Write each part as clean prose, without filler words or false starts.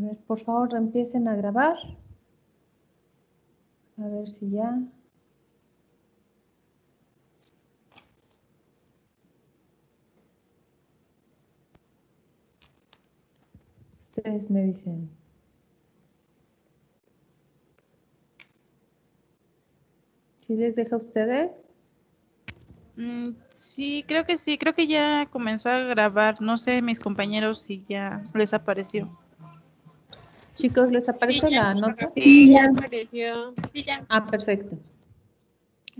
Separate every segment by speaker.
Speaker 1: ver, por favor, empiecen a grabar. A ver si ya. Ustedes me dicen. ¿Sí les deja a ustedes?
Speaker 2: Sí, creo que ya comenzó a grabar. No sé, mis compañeros si ya les apareció.
Speaker 1: Chicos, ¿les aparece la nota?
Speaker 3: Sí, ya apareció. Sí, ya.
Speaker 1: Ah, perfecto.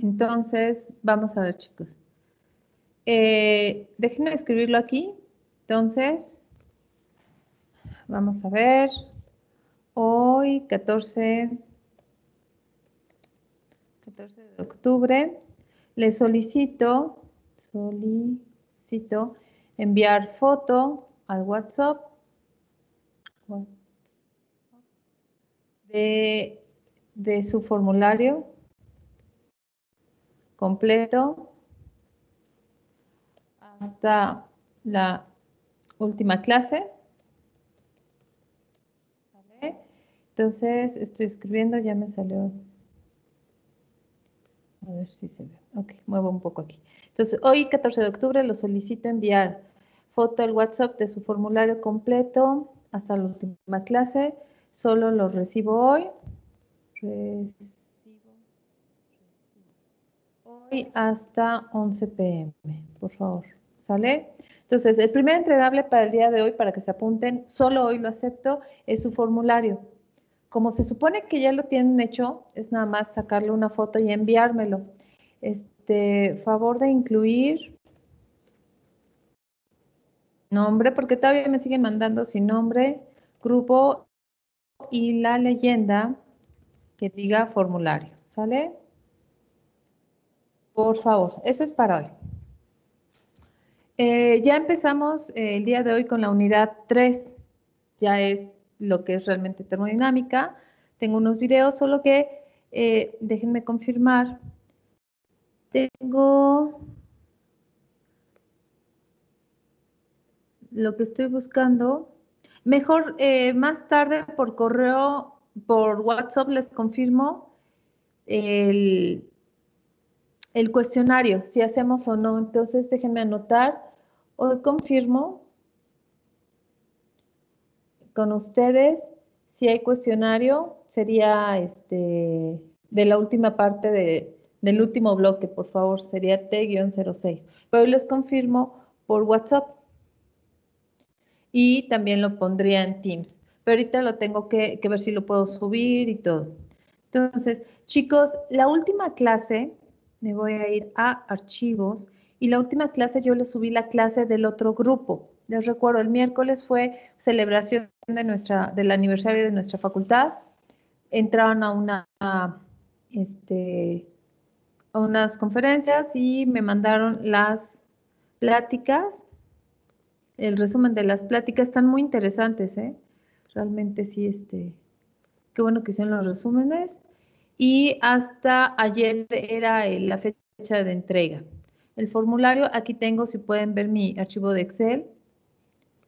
Speaker 1: Entonces, vamos a ver, chicos. Déjenme escribirlo aquí. Entonces, vamos a ver. Hoy, 14 de octubre, les solicito enviar foto al WhatsApp de su formulario completo hasta la última clase. ¿Sale? Entonces, estoy escribiendo, ya me salió. A ver si se ve. Ok, muevo un poco aquí. Entonces, hoy, 14 de octubre, lo solicito enviar foto al WhatsApp de su formulario completo hasta la última clase. Solo lo recibo hoy. Hoy hasta 11 p.m., por favor. ¿Sale? Entonces, el primer entregable para el día de hoy, para que se apunten, solo hoy lo acepto, es su formulario. Como se supone que ya lo tienen hecho, es nada más sacarle una foto y enviármelo. Favor de incluir nombre, porque todavía me siguen mandando sin nombre, grupo y la leyenda que diga formulario. ¿Sale? Por favor, eso es para hoy. Ya empezamos el día de hoy con la unidad 3. Ya es lo que es realmente termodinámica. Tengo unos videos, solo que déjenme confirmar. Tengo lo que estoy buscando. Mejor más tarde por correo, por WhatsApp les confirmo el cuestionario, si hacemos o no. Entonces déjenme anotar. Hoy confirmo con ustedes si hay cuestionario. Sería de la última parte del último bloque, por favor, sería T-06. Pero hoy les confirmo por WhatsApp. Y también lo pondría en Teams. Pero ahorita lo tengo que ver si lo puedo subir y todo. Entonces, chicos, la última clase, me voy a ir a archivos, y la última clase yo les subí la clase del otro grupo. Les recuerdo, el miércoles fue celebración del aniversario de nuestra facultad. Entraron a unas conferencias y me mandaron las pláticas. El resumen de las pláticas están muy interesantes, ¿eh? Realmente sí, qué bueno que hicieron los resúmenes. Y hasta ayer era la fecha de entrega. El formulario, aquí tengo, si pueden ver mi archivo de Excel,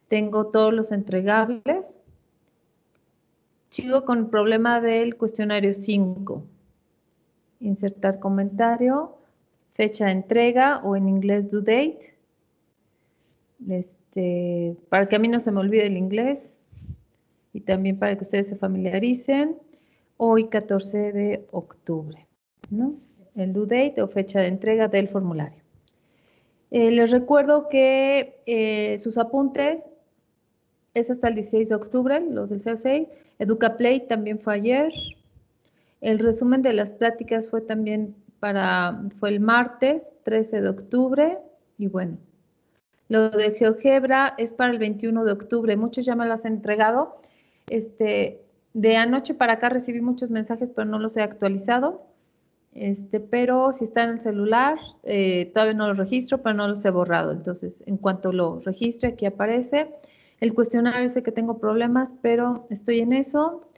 Speaker 1: tengo todos los entregables. Sigo con el problema del cuestionario 5. Insertar comentario, fecha de entrega o en inglés due date. Para que a mí no se me olvide el inglés y también para que ustedes se familiaricen, hoy 14 de octubre, ¿no? El due date o fecha de entrega del formulario. Les recuerdo que sus apuntes es hasta el 16 de octubre, los del CO6. EducaPlay también fue ayer. El resumen de las pláticas fue también fue el martes 13 de octubre y bueno. Lo de GeoGebra es para el 21 de octubre. Muchos ya me las han entregado. De anoche para acá recibí muchos mensajes, pero no los he actualizado. Pero si está en el celular, todavía no los registro, pero no los he borrado. Entonces, en cuanto lo registre, aquí aparece. El cuestionario, sé que tengo problemas, pero estoy en eso.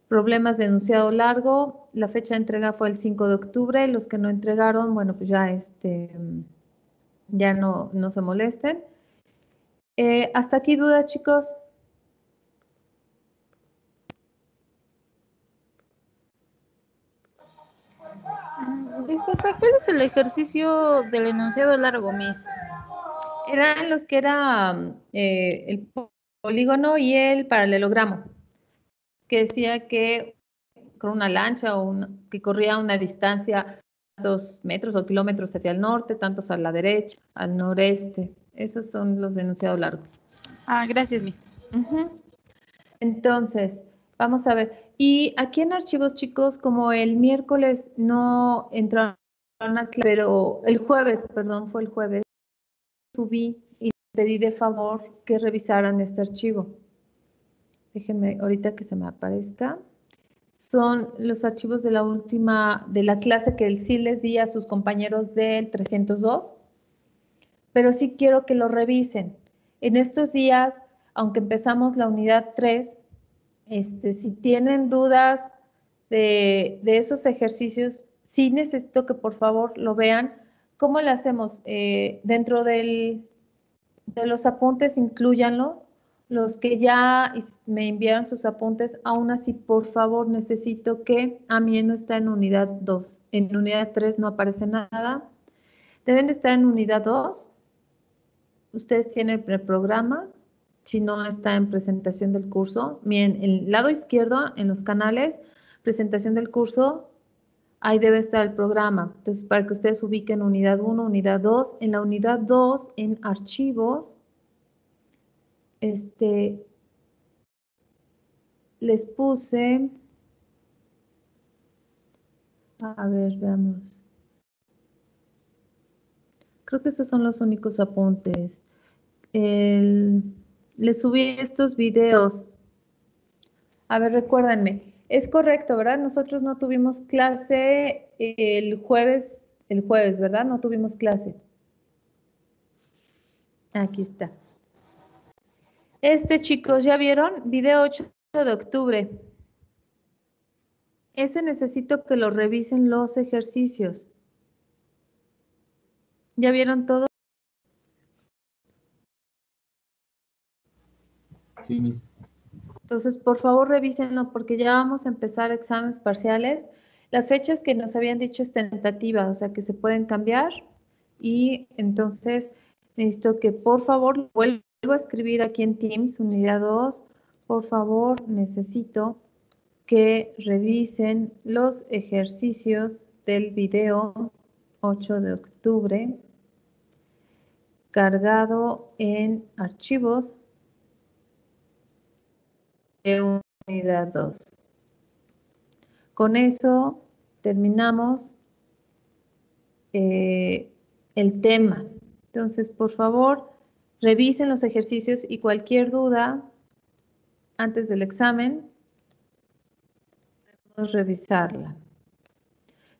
Speaker 1: Problemas de enunciado largo. La fecha de entrega fue el 5 de octubre. Los que no entregaron, bueno, pues ya no se molesten. ¿Hasta aquí dudas, chicos?
Speaker 2: Disculpa, ¿cuál es el ejercicio del enunciado largo, Miss?
Speaker 1: Eran los que era el polígono y el paralelogramo, que decía que con una lancha que corría una distancia 2 metros o kilómetros hacia el norte, tantos a la derecha, al noreste. Esos son los de enunciado largo.
Speaker 2: Ah, gracias, Miss.
Speaker 1: Ujú. Entonces, vamos a ver. Y aquí en archivos, chicos, como el miércoles no entraron a clase, pero el jueves, perdón, fue el jueves, subí y pedí de favor que revisaran este archivo. Déjenme ahorita que se me aparezca. Son los archivos de la última, de la clase que él sí les di a sus compañeros del 302, pero sí quiero que lo revisen. En estos días, aunque empezamos la unidad 3, si tienen dudas de esos ejercicios, sí necesito que por favor lo vean. ¿Cómo le hacemos? Dentro de los apuntes, incluyanlo. Los que ya me enviaron sus apuntes, aún así, por favor, necesito que a mí no está en unidad 2. En unidad 3 no aparece nada. Deben de estar en unidad 2. Ustedes tienen el programa, si no está en presentación del curso. Miren, el lado izquierdo en los canales, presentación del curso, ahí debe estar el programa. Entonces, para que ustedes ubiquen unidad 1, unidad 2. En la unidad 2, en archivos, les puse, a ver, veamos. Creo que estos son los únicos apuntes. Les subí estos videos. A ver, recuérdenme. Es correcto, ¿verdad? Nosotros no tuvimos clase el jueves, ¿verdad? No tuvimos clase. Aquí está. Chicos, ¿ya vieron? Video 8 de octubre. Ese necesito que lo revisen los ejercicios. ¿Ya vieron todo?
Speaker 4: Sí,
Speaker 1: Entonces, por favor, revísenlo porque ya vamos a empezar exámenes parciales. Las fechas que nos habían dicho es tentativa, o sea que se pueden cambiar. Y entonces necesito que por favor vuelva a escribir aquí en Teams, unidad 2. Por favor, necesito que revisen los ejercicios del video 8 de octubre, cargado en archivos de unidad 2. Con eso terminamos el tema. Entonces, por favor, revisen los ejercicios y cualquier duda antes del examen, debemos revisarla.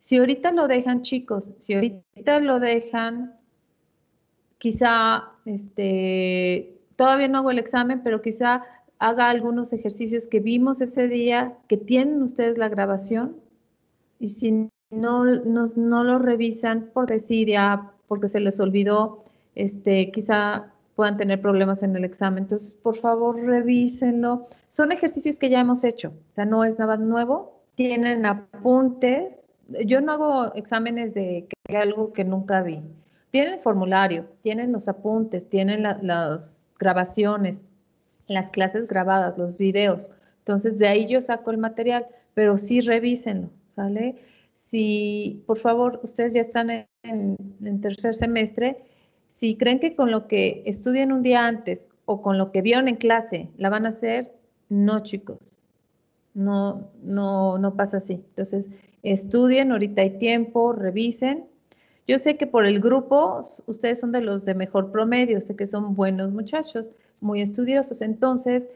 Speaker 1: Si ahorita lo dejan, chicos, si ahorita lo dejan, quizá, todavía no hago el examen, pero quizá haga algunos ejercicios que vimos ese día, que tienen ustedes la grabación, y si no lo revisan por desidia, porque se les olvidó, quizá puedan tener problemas en el examen. Entonces, por favor, revísenlo. Son ejercicios que ya hemos hecho, o sea, no es nada nuevo. Tienen apuntes. Yo no hago exámenes de algo que nunca vi. Tienen el formulario, tienen los apuntes, tienen las grabaciones, las clases grabadas, los videos. Entonces, de ahí yo saco el material, pero sí revísenlo, ¿sale? Si, por favor, ustedes ya están en tercer semestre, si creen que con lo que estudian un día antes o con lo que vieron en clase la van a hacer, no, chicos, no pasa así. Entonces, estudien, ahorita hay tiempo, revisen. Yo sé que por el grupo ustedes son de los de mejor promedio, sé que son buenos muchachos, muy estudiosos, entonces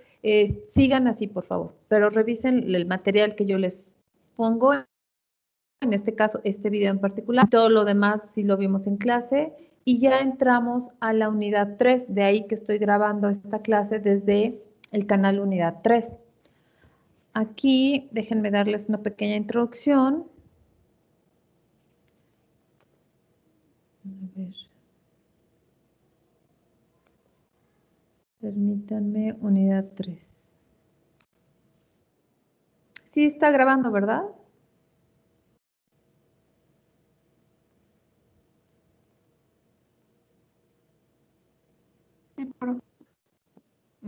Speaker 1: sigan así, por favor, pero revisen el material que yo les pongo, en este caso, este video en particular. Todo lo demás sí lo vimos en clase y ya entramos a la unidad 3, de ahí que estoy grabando esta clase desde el canal unidad 3. Aquí, déjenme darles una pequeña introducción. A ver. Permítanme, unidad 3. Sí está grabando, ¿verdad?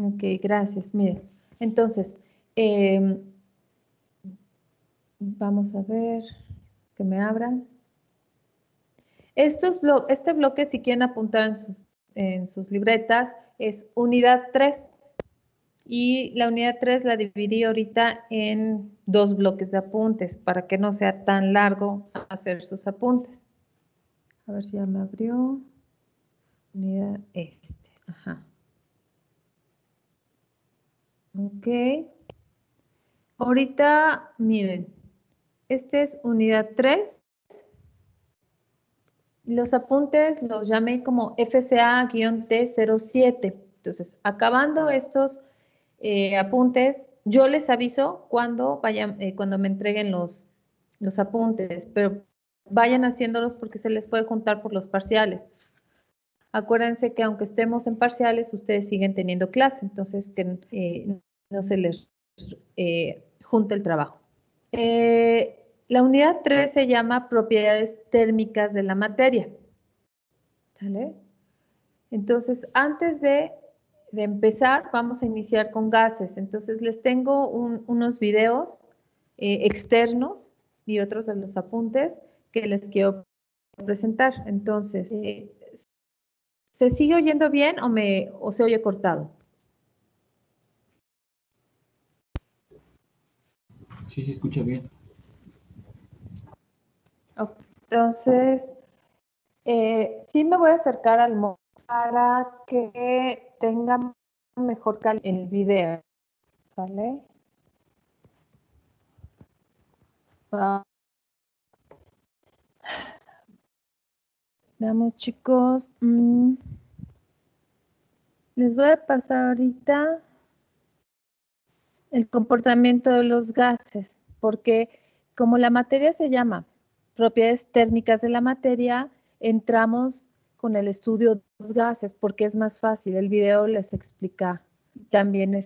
Speaker 1: Ok, gracias. Miren, entonces, vamos a ver que me abran. Este bloque, si quieren apuntar en sus libretas, es unidad 3. Y la unidad 3 la dividí ahorita en 2 bloques de apuntes para que no sea tan largo hacer sus apuntes. A ver si ya me abrió. Unidad ajá. Ok. Ahorita, miren, este es unidad 3. Los apuntes los llamé como FCA-T07. Entonces, acabando estos apuntes, yo les aviso cuando cuando me entreguen los apuntes, pero vayan haciéndolos porque se les puede juntar por los parciales. Acuérdense que aunque estemos en parciales, ustedes siguen teniendo clase, entonces que no se les junte el trabajo. La unidad 3 se llama propiedades térmicas de la materia. ¿Sale? Entonces, antes de empezar, vamos a iniciar con gases. Entonces, les tengo unos videos externos y otros de los apuntes que les quiero presentar. Entonces, ¿se sigue oyendo bien o se oye cortado?
Speaker 4: Sí, se escucha bien.
Speaker 1: Entonces, sí me voy a acercar al móvil para que tenga mejor calidad el video. ¿Sale? Veamos, chicos. Les voy a pasar ahorita el comportamiento de los gases, porque como la materia se llama propiedades térmicas de la materia, entramos con el estudio de los gases, porque es más fácil. El video les explica también,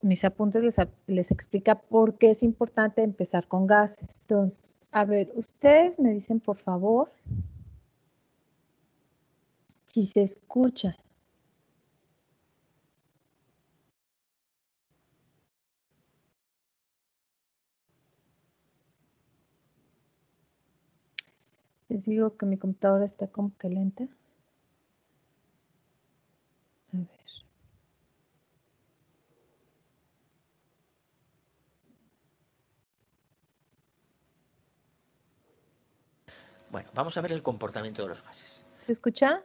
Speaker 1: mis apuntes les explica por qué es importante empezar con gases. Entonces, a ver, ustedes me dicen, por favor, si se escucha. Les digo que mi computadora está como que lenta. A ver.
Speaker 5: Bueno, vamos a ver el comportamiento de los gases.
Speaker 1: ¿Se escucha?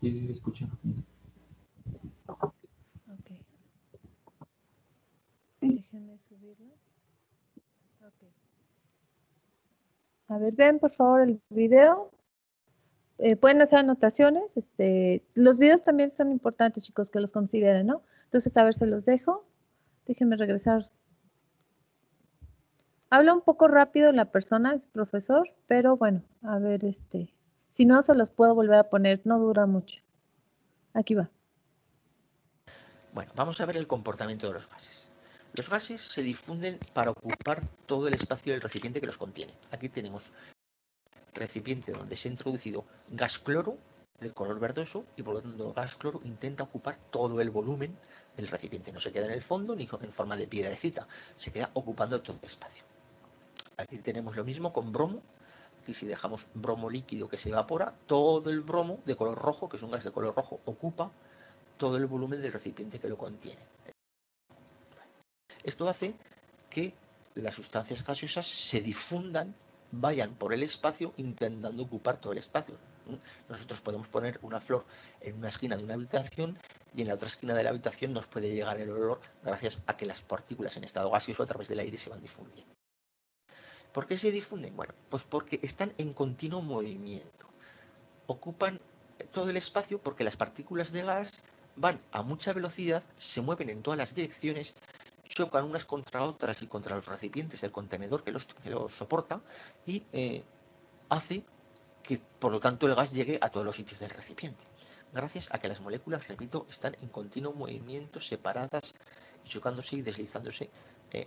Speaker 4: Sí, sí se escucha.
Speaker 1: Ok. Déjenme subirlo. Ok. A ver, ven por favor el video. Pueden hacer anotaciones. Los videos también son importantes, chicos, que los consideren, ¿no? Entonces, a ver, se los dejo. Déjenme regresar. Habla un poco rápido la persona, es profesor, pero bueno, a ver, si no, se los puedo volver a poner, no dura mucho. Aquí va.
Speaker 5: Bueno, vamos a ver el comportamiento de los gases. Los gases se difunden para ocupar todo el espacio del recipiente que los contiene. Aquí tenemos recipiente donde se ha introducido gas cloro de color verdoso y por lo tanto el gas cloro intenta ocupar todo el volumen del recipiente. No se queda en el fondo ni en forma de piedrecita, se queda ocupando todo el espacio. Aquí tenemos lo mismo con bromo. Y si dejamos bromo líquido que se evapora, todo el bromo de color rojo, que es un gas de color rojo, ocupa todo el volumen del recipiente que lo contiene. Esto hace que las sustancias gaseosas se difundan, vayan por el espacio intentando ocupar todo el espacio. Nosotros podemos poner una flor en una esquina de una habitación y en la otra esquina de la habitación nos puede llegar el olor gracias a que las partículas en estado gaseoso a través del aire se van difundiendo. ¿Por qué se difunden? Bueno, pues porque están en continuo movimiento. Ocupan todo el espacio porque las partículas de gas van a mucha velocidad, se mueven en todas las direcciones, chocan unas contra otras y contra los recipientes del contenedor que los soporta y hace que por lo tanto el gas llegue a todos los sitios del recipiente. Gracias a que las moléculas, repito, están en continuo movimiento, separadas, chocándose y deslizándose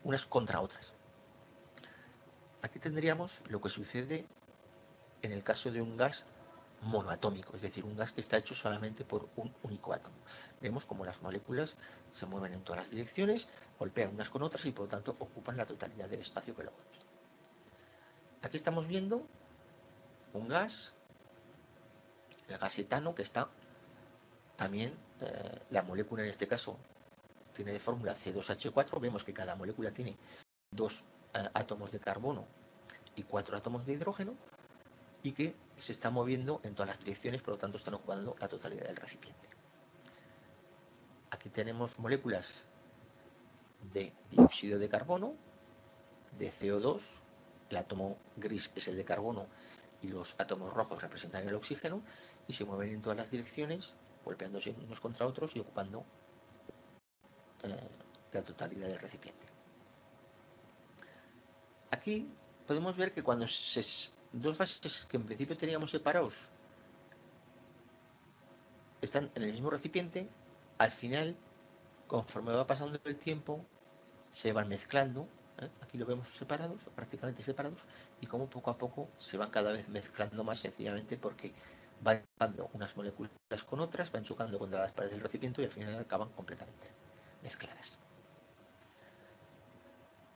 Speaker 5: unas contra otras. Aquí tendríamos lo que sucede en el caso de un gas monoatómico, es decir, un gas que está hecho solamente por un único átomo. Vemos como las moléculas se mueven en todas las direcciones, golpean unas con otras y por lo tanto ocupan la totalidad del espacio que lo contiene. Aquí estamos viendo un gas, el gas etano, que está también, la molécula en este caso tiene de fórmula C2H4, vemos que cada molécula tiene 2 átomos de carbono y 4 átomos de hidrógeno, y que se está moviendo en todas las direcciones, por lo tanto están ocupando la totalidad del recipiente. Aquí tenemos moléculas de dióxido de carbono, de CO2, el átomo gris es el de carbono y los átomos rojos representan el oxígeno, y se mueven en todas las direcciones, golpeándose unos contra otros y ocupando la totalidad del recipiente. Aquí podemos ver que cuando dos gases que en principio teníamos separados están en el mismo recipiente, al final, conforme va pasando el tiempo, se van mezclando. Aquí lo vemos separados, prácticamente separados, y como poco a poco se van cada vez mezclando más, sencillamente porque van chocando unas moléculas con otras, van chocando contra las paredes del recipiente y al final acaban completamente mezcladas.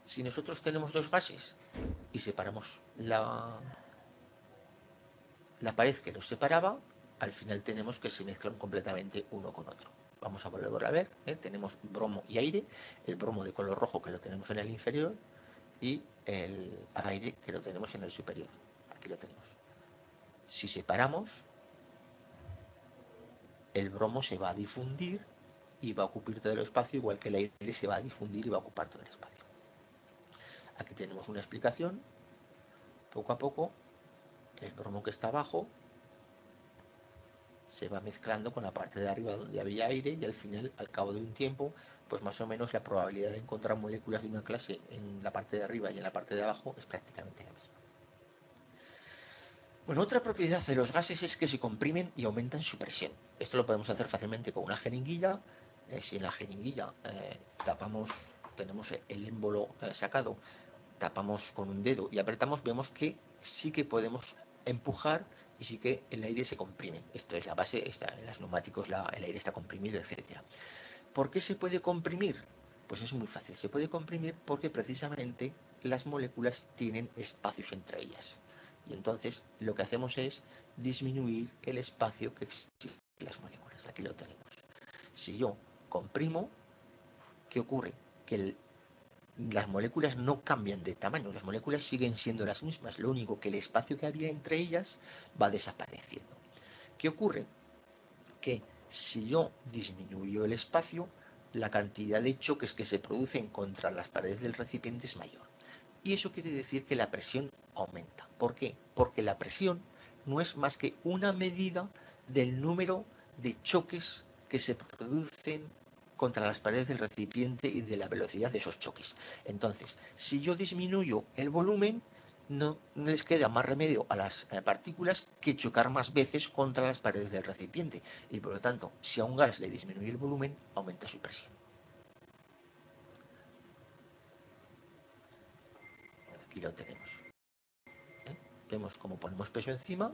Speaker 5: Si nosotros tenemos dos gases y separamos la pared que los separaba, al final tenemos que se mezclan completamente uno con otro. Vamos a volver a ver, tenemos bromo y aire, el bromo de color rojo que lo tenemos en el inferior y el aire que lo tenemos en el superior. Aquí lo tenemos. Si separamos, el bromo se va a difundir y va a ocupar todo el espacio, igual que el aire se va a difundir y va a ocupar todo el espacio. Aquí tenemos una explicación. Poco a poco, el bromo que está abajo se va mezclando con la parte de arriba donde había aire, y al final, al cabo de un tiempo, pues más o menos la probabilidad de encontrar moléculas de una clase en la parte de arriba y en la parte de abajo es prácticamente la misma. Bueno, otra propiedad de los gases es que se comprimen y aumentan su presión. Esto lo podemos hacer fácilmente con una jeringuilla. Si en la jeringuilla tapamos, tenemos el émbolo sacado, tapamos con un dedo y apretamos, vemos que sí que podemos empujar y sí que el aire se comprime. Esto es la base, en los neumáticos el aire está comprimido, etcétera. ¿Por qué se puede comprimir? Pues es muy fácil. Se puede comprimir porque precisamente las moléculas tienen espacios entre ellas. Y entonces lo que hacemos es disminuir el espacio que existe en las moléculas. Aquí lo tenemos. Si yo comprimo, ¿qué ocurre? Que las moléculas no cambian de tamaño, las moléculas siguen siendo las mismas, lo único que el espacio que había entre ellas va desapareciendo. ¿Qué ocurre? Que si yo disminuyo el espacio, la cantidad de choques que se producen contra las paredes del recipiente es mayor. Y eso quiere decir que la presión aumenta. ¿Por qué? Porque la presión no es más que una medida del número de choques que se producen contra las paredes del recipiente y de la velocidad de esos choques. Entonces, si yo disminuyo el volumen, no les queda más remedio a las partículas que chocar más veces contra las paredes del recipiente. Y por lo tanto, si a un gas le disminuye el volumen, aumenta su presión. Aquí lo tenemos. Vemos cómo ponemos peso encima.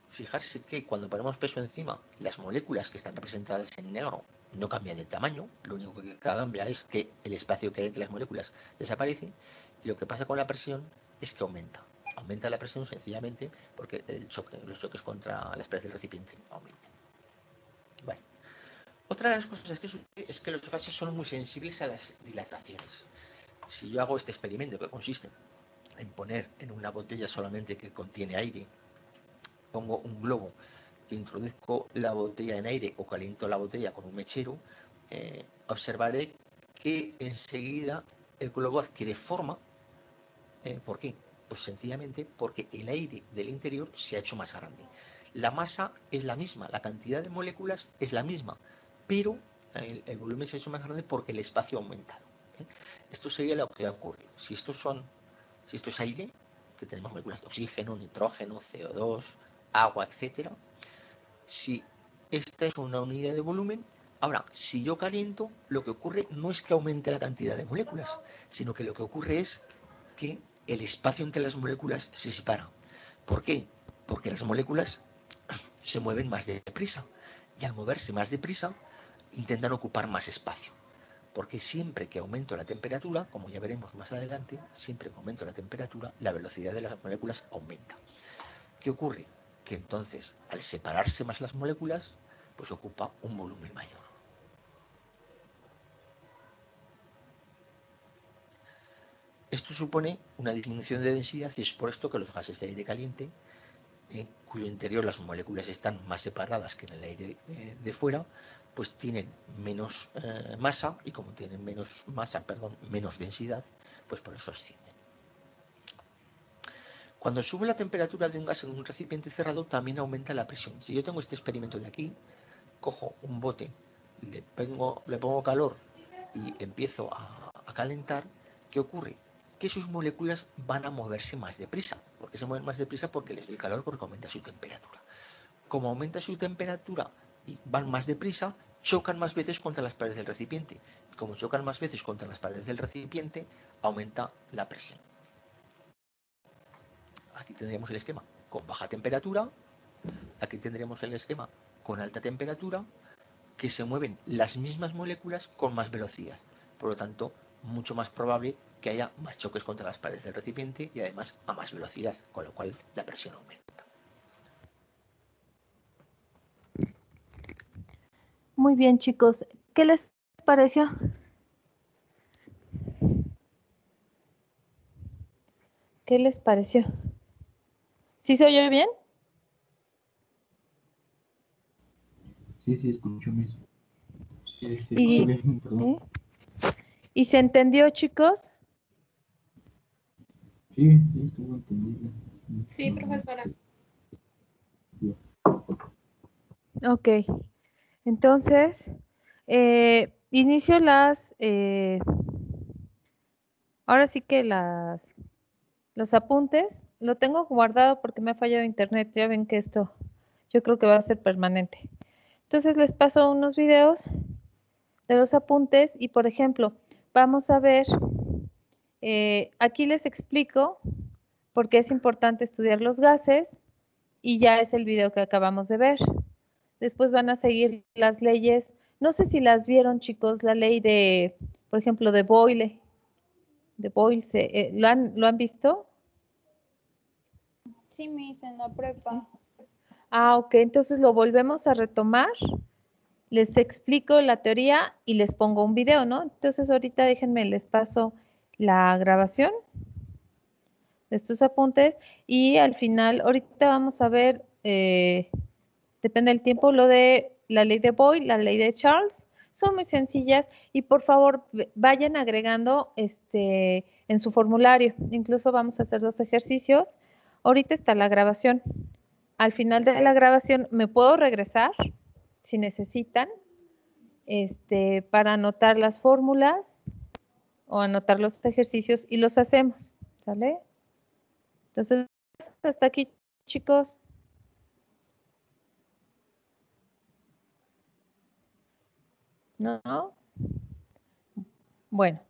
Speaker 5: Fijarse que cuando ponemos peso encima, las moléculas que están representadas en negro no cambian de tamaño, lo único que cambia es que el espacio que hay entre las moléculas desaparece, y lo que pasa con la presión es que aumenta. Aumenta la presión sencillamente porque los choques contra las paredes del recipiente aumentan. Vale. Otra de las cosas que sucede es que los gases son muy sensibles a las dilataciones. Si yo hago este experimento que consiste en poner en una botella solamente que contiene aire, pongo un globo, introduzco la botella en aire o caliento la botella con un mechero, observaré que enseguida el globo adquiere forma. ¿Por qué? Pues sencillamente porque el aire del interior se ha hecho más grande. La masa es la misma, la cantidad de moléculas es la misma, pero el volumen se ha hecho más grande porque el espacio ha aumentado. Esto sería lo que ocurre. Si esto es aire, que tenemos moléculas de oxígeno, nitrógeno, CO2, agua, etcétera. Si esta es una unidad de volumen, ahora, si yo caliento, lo que ocurre no es que aumente la cantidad de moléculas, sino que lo que ocurre es que el espacio entre las moléculas se separa. ¿Por qué? Porque las moléculas se mueven más deprisa y al moverse más deprisa intentan ocupar más espacio. Porque siempre que aumento la temperatura, como ya veremos más adelante, siempre que aumento la temperatura, la velocidad de las moléculas aumenta. ¿Qué ocurre? Que entonces, al separarse más las moléculas, pues ocupa un volumen mayor. Esto supone una disminución de densidad y es por esto que los gases de aire caliente, en cuyo interior las moléculas están más separadas que en el aire de fuera, pues tienen menos masa y como tienen menos masa, menos densidad, pues por eso ascienden. Cuando sube la temperatura de un gas en un recipiente cerrado, también aumenta la presión. Si yo tengo este experimento de aquí, cojo un bote, le pongo calor y empiezo a calentar, ¿qué ocurre? Que sus moléculas van a moverse más deprisa. ¿Por qué se mueven más deprisa? Porque les doy calor, porque aumenta su temperatura. Como aumenta su temperatura y van más deprisa, chocan más veces contra las paredes del recipiente. Y como chocan más veces contra las paredes del recipiente, aumenta la presión. Aquí tendríamos el esquema con baja temperatura, aquí tendríamos el esquema con alta temperatura, que se mueven las mismas moléculas con más velocidad. Por lo tanto, mucho más probable que haya más choques contra las paredes del recipiente y además a más velocidad, con lo cual la presión aumenta.
Speaker 1: Muy bien, chicos. ¿Qué les pareció? ¿Qué les pareció? ¿Sí se oye bien?
Speaker 4: Sí, sí, escucho bien. Sí, se
Speaker 1: Y,
Speaker 4: escucha bien, perdón.
Speaker 1: ¿sí? ¿Y se entendió, chicos?
Speaker 4: Sí, sí, estuvo entendible.
Speaker 3: Sí, profesora.
Speaker 1: Ok. Entonces, inicio ahora sí que los apuntes. Lo tengo guardado porque me ha fallado internet. Ya ven que esto yo creo que va a ser permanente. Entonces les paso unos videos de los apuntes y, por ejemplo, vamos a ver, aquí les explico por qué es importante estudiar los gases y ya es el video que acabamos de ver. Después van a seguir las leyes. No sé si las vieron, chicos, la ley de, por ejemplo, de Boyle. De Boyle, ¿lo han visto?
Speaker 3: Sí, me hice en la prepa.
Speaker 1: Ah, ok, entonces lo volvemos a retomar. Les explico la teoría y les pongo un video, ¿no? Entonces ahorita déjenme, les paso la grabación de estos apuntes y al final, ahorita vamos a ver, depende del tiempo, lo de la ley de Boyle, la ley de Charles. Son muy sencillas y por favor vayan agregando en su formulario. Incluso vamos a hacer 2 ejercicios. Ahorita está la grabación. Al final de la grabación me puedo regresar si necesitan para anotar las fórmulas o anotar los ejercicios y los hacemos. ¿Sale? Entonces, hasta aquí, chicos. ¿No? Bueno,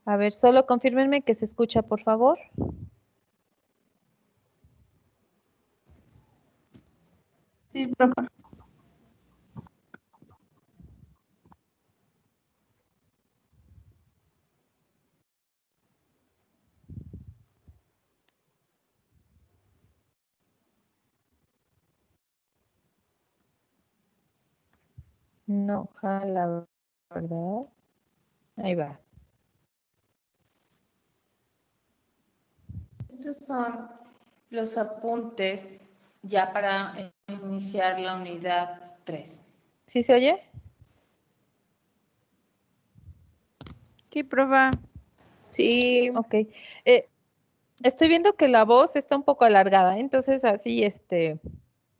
Speaker 1: a ver, solo confírmenme que se escucha, por favor.
Speaker 2: Sí, profe.
Speaker 1: No, jala, ¿verdad? Ahí va. Estos son los apuntes ya para iniciar la unidad 3. ¿Sí se oye?
Speaker 2: Sí, profe.
Speaker 3: Sí.
Speaker 1: Ok. Estoy viendo que la voz está un poco alargada, entonces así,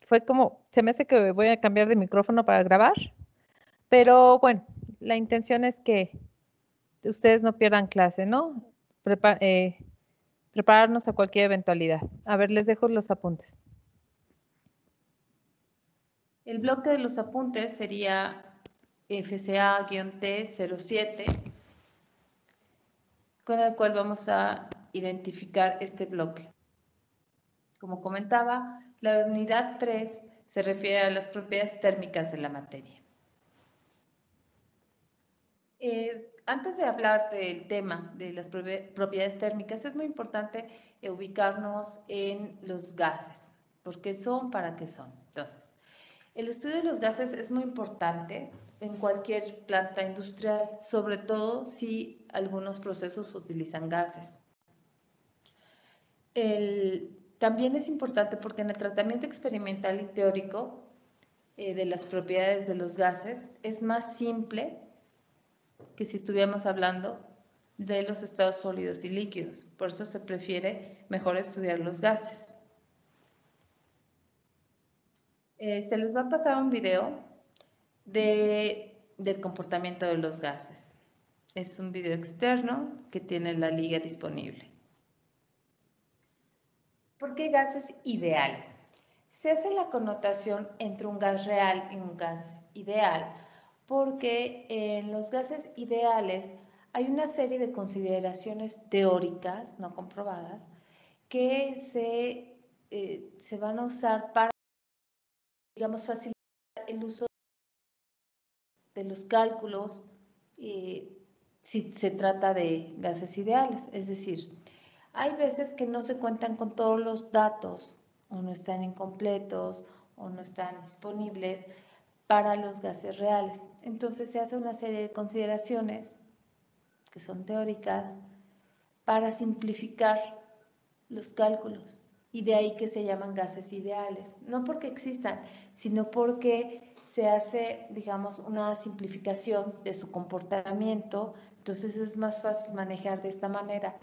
Speaker 1: fue como, se me hace que voy a cambiar de micrófono para grabar, pero bueno, la intención es que ustedes no pierdan clase, ¿no? Prepararnos a cualquier eventualidad. A ver, les dejo los apuntes. El bloque de los apuntes sería FCA-T07, con el cual vamos a identificar este bloque. Como comentaba, la unidad 3 se refiere a las propiedades térmicas de la materia. Antes de hablar del tema de las propiedades térmicas, es muy importante ubicarnos en los gases. ¿Por qué son? ¿Para qué son? Entonces, el estudio de los gases es muy importante en cualquier planta industrial, sobre todo si algunos procesos utilizan gases. También es importante porque en el tratamiento experimental y teórico de las propiedades de los gases es más simple que si estuviéramos hablando de los estados sólidos y líquidos. Por eso se prefiere mejor estudiar los gases. Se les va a pasar un video del comportamiento de los gases. Es un video externo que tiene la liga disponible. ¿Por qué gases ideales? Se hace la connotación entre un gas real y un gas ideal porque en los gases ideales hay una serie de consideraciones teóricas, no comprobadas, que se van a usar para, digamos, facilitar el uso de los cálculos si se trata de gases ideales. Es decir, hay veces que no se cuentan con todos los datos o no están incompletos o no están disponibles para los gases reales. Entonces se hace una serie de consideraciones que son teóricas para simplificar los cálculos y de ahí que se llaman gases ideales. No porque existan, sino porque se hace, digamos, una simplificación de su comportamiento, entonces es más fácil manejar de esta manera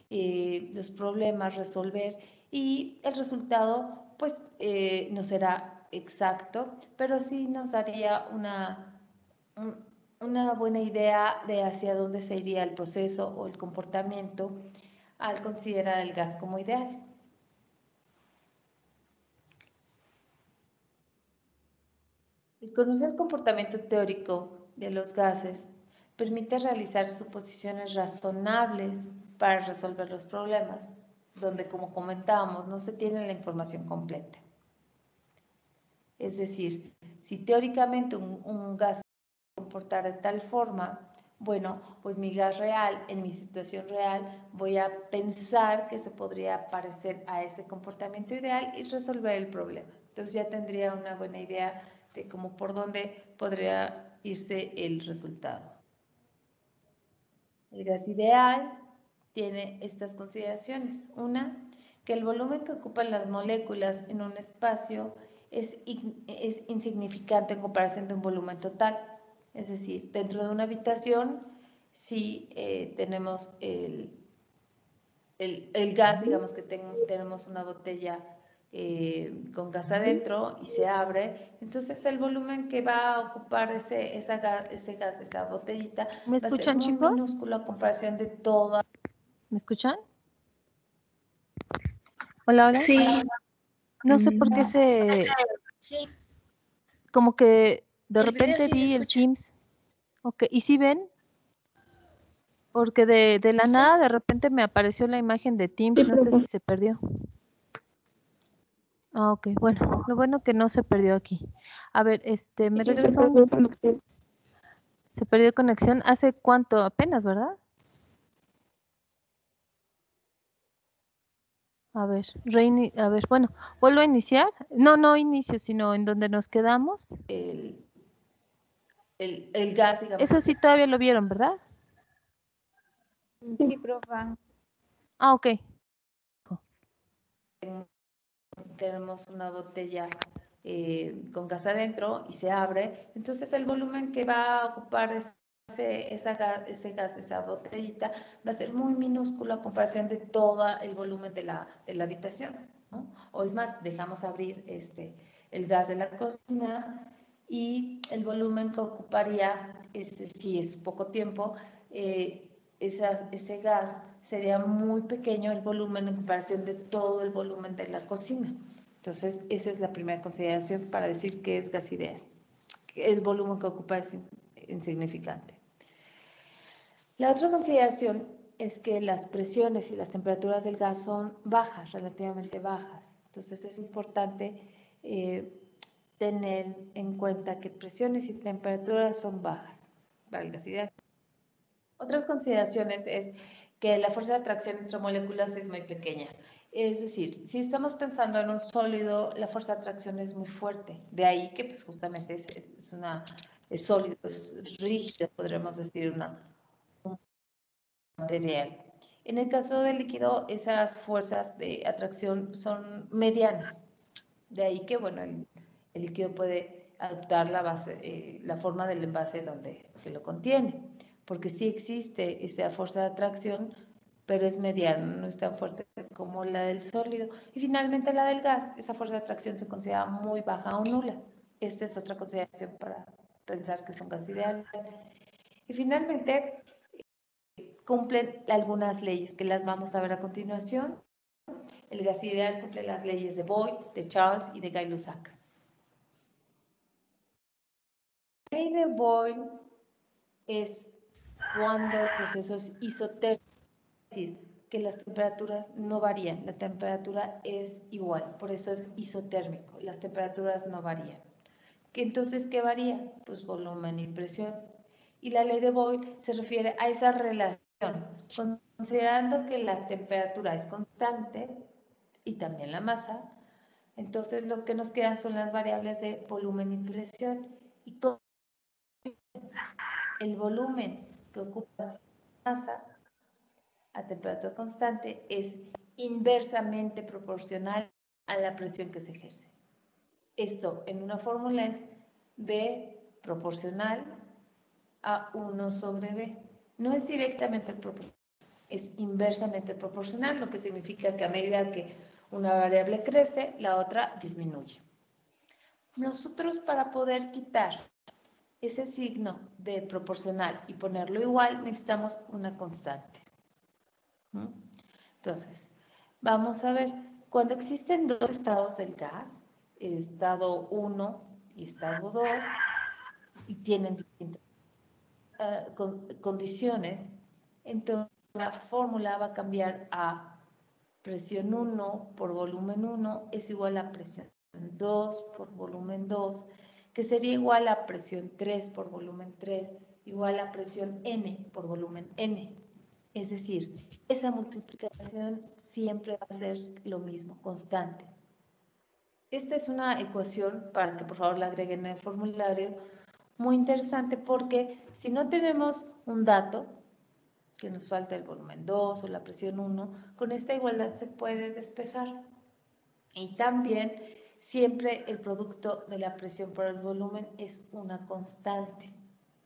Speaker 1: los problemas, resolver, y el resultado pues no será exacto, pero sí nos daría una buena idea de hacia dónde se iría el proceso o el comportamiento al considerar el gas como ideal. El conocer el comportamiento teórico de los gases permite realizar suposiciones razonables para resolver los problemas, donde, como comentábamos, no se tiene la información completa. Es decir, si teóricamente un gas se comportar de tal forma, bueno, pues mi gas real, en mi situación real, voy a pensar que se podría parecer a ese comportamiento ideal y resolver el problema. Entonces ya tendría una buena idea de cómo por dónde podría irse el resultado. El gas ideal tiene estas consideraciones. Una, que el volumen que ocupan las moléculas en un espacio es insignificante en comparación de un volumen total. Es decir, dentro de una habitación, si tenemos el gas, digamos que tenemos una botella con gas adentro y se abre, entonces el volumen que va a ocupar ese gas, esa botellita,
Speaker 6: ¿Me
Speaker 1: va a ser
Speaker 6: escuchan,
Speaker 1: muy
Speaker 6: chicos?
Speaker 1: minúsculo a comparación de toda.
Speaker 6: ¿Me escuchan? Hola, hola.
Speaker 3: Sí.
Speaker 6: No sé por qué
Speaker 3: Sí.
Speaker 6: como que de
Speaker 3: El video
Speaker 6: repente
Speaker 3: sí se
Speaker 6: vi el
Speaker 3: escucha.
Speaker 6: Teams. Ok, ¿y si ven? Porque de la
Speaker 3: Sí.
Speaker 6: nada de repente me apareció la imagen de Teams, no sé si se perdió. Ah, ok, bueno, lo bueno que no se perdió aquí. A ver, me regreso. Se perdió conexión. ¿Hace cuánto? Apenas, ¿verdad? A ver, a ver, bueno, vuelvo a iniciar. No inicio, sino en donde nos quedamos.
Speaker 1: El gas, digamos.
Speaker 6: Eso sí todavía lo vieron, ¿verdad?
Speaker 3: Sí, profa.
Speaker 6: Ah, ok.
Speaker 1: Tenemos una botella con gas adentro y se abre, entonces el volumen que va a ocupar ese gas, esa botellita, va a ser muy minúsculo a comparación de todo el volumen de la habitación, ¿no? O es más, dejamos abrir el gas de la cocina y el volumen que ocuparía, si es poco tiempo, ese gas sería muy pequeño el volumen en comparación de todo el volumen de la cocina. Entonces, esa es la primera consideración para decir que es gas ideal. El volumen que ocupa es insignificante. La otra consideración es que las presiones y las temperaturas del gas son bajas, relativamente bajas. Entonces es importante tener en cuenta que presiones y temperaturas son bajas para el gas ideal. Otras consideraciones es que la fuerza de atracción entre moléculas es muy pequeña. Es decir, si estamos pensando en un sólido, la fuerza de atracción es muy fuerte. De ahí que pues justamente es sólido, es rígido, podríamos decir, un material. En el caso del líquido, esas fuerzas de atracción son medianas. De ahí que, bueno, el líquido puede adoptar la forma del envase que lo contiene, porque sí existe esa fuerza de atracción, pero es mediana, no es tan fuerte como la del sólido. Y finalmente la del gas, esa fuerza de atracción se considera muy baja o nula. Esta es otra consideración para pensar que es un gas ideal. Y finalmente, cumplen algunas leyes que las vamos a ver a continuación. El gas ideal cumple las leyes de Boyle, de Charles y de Gay-Lussac. La ley de Boyle es cuando el proceso es isotérmico, es decir, que las temperaturas no varían, la temperatura es igual, por eso es isotérmico, las temperaturas no varían. Entonces, ¿qué varía? Pues volumen y presión. Y la ley de Boyle se refiere a esa relación, considerando que la temperatura es constante y también la masa, entonces lo que nos quedan son las variables de volumen y presión. Y todo el volumen que ocupa la masa a temperatura constante es inversamente proporcional a la presión que se ejerce. Esto en una fórmula es B proporcional a 1 sobre B. No es directamente proporcional, es inversamente proporcional, lo que significa que a medida que una variable crece, la otra disminuye. Nosotros, para poder quitar ese signo de proporcional y ponerlo igual, necesitamos una constante. Entonces, vamos a ver, cuando existen dos estados del gas, estado 1 y estado 2, y tienen distintas condiciones, entonces la fórmula va a cambiar a presión 1 por volumen 1 es igual a presión 2 por volumen 2, que sería igual a presión 3 por volumen 3, igual a presión N por volumen N. Es decir, esa multiplicación siempre va a ser lo mismo, constante. Esta es una ecuación, para que por favor la agreguen en el formulario, muy interesante porque si no tenemos un dato, que nos falta el volumen 2 o la presión 1, con esta igualdad se puede despejar. Y también siempre el producto de la presión por el volumen es una constante,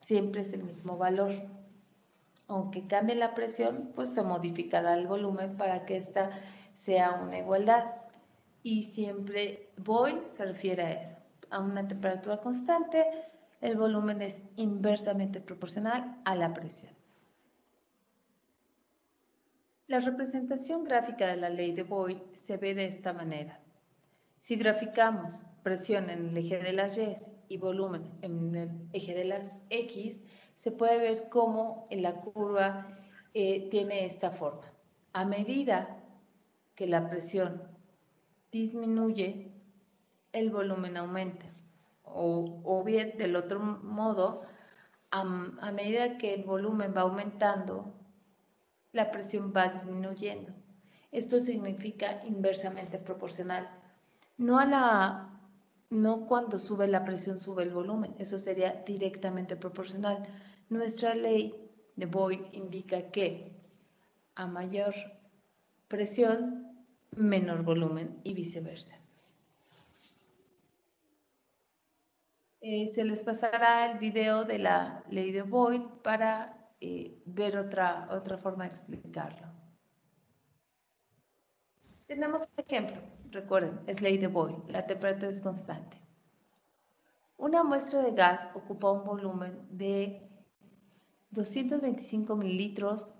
Speaker 1: siempre es el mismo valor. Aunque cambie la presión, pues se modificará el volumen para que esta sea una igualdad. Y siempre Boyle se refiere a eso, a una temperatura constante, el volumen es inversamente proporcional a la presión. La representación gráfica de la ley de Boyle se ve de esta manera. Si graficamos presión en el eje de las Y y volumen en el eje de las X, se puede ver cómo en la curva tiene esta forma. A medida que la presión disminuye, el volumen aumenta. O bien, del otro modo, a medida que el volumen va aumentando, la presión va disminuyendo. Esto significa inversamente proporcional. No cuando sube la presión sube el volumen, eso sería directamente proporcional. Nuestra ley de Boyle indica que a mayor presión, menor volumen y viceversa. Se les pasará el video de la ley de Boyle para ver otra forma de explicarlo. Tenemos un ejemplo, recuerden, es ley de Boyle, la temperatura es constante. Una muestra de gas ocupa un volumen de 225 mililitros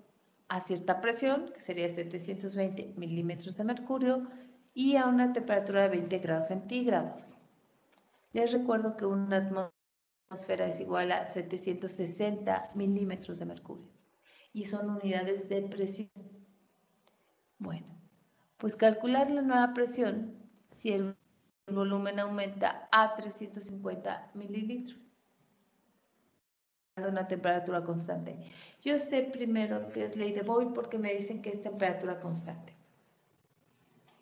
Speaker 1: a cierta presión, que sería 720 milímetros de mercurio, y a una temperatura de 20 grados centígrados. Les recuerdo que una atmósfera es igual a 760 milímetros de mercurio. y son unidades de presión. Bueno, pues calcular la nueva presión si el volumen aumenta a 350 mililitros a una temperatura constante. Yo sé primero que es ley de Boyle porque me dicen que es temperatura constante.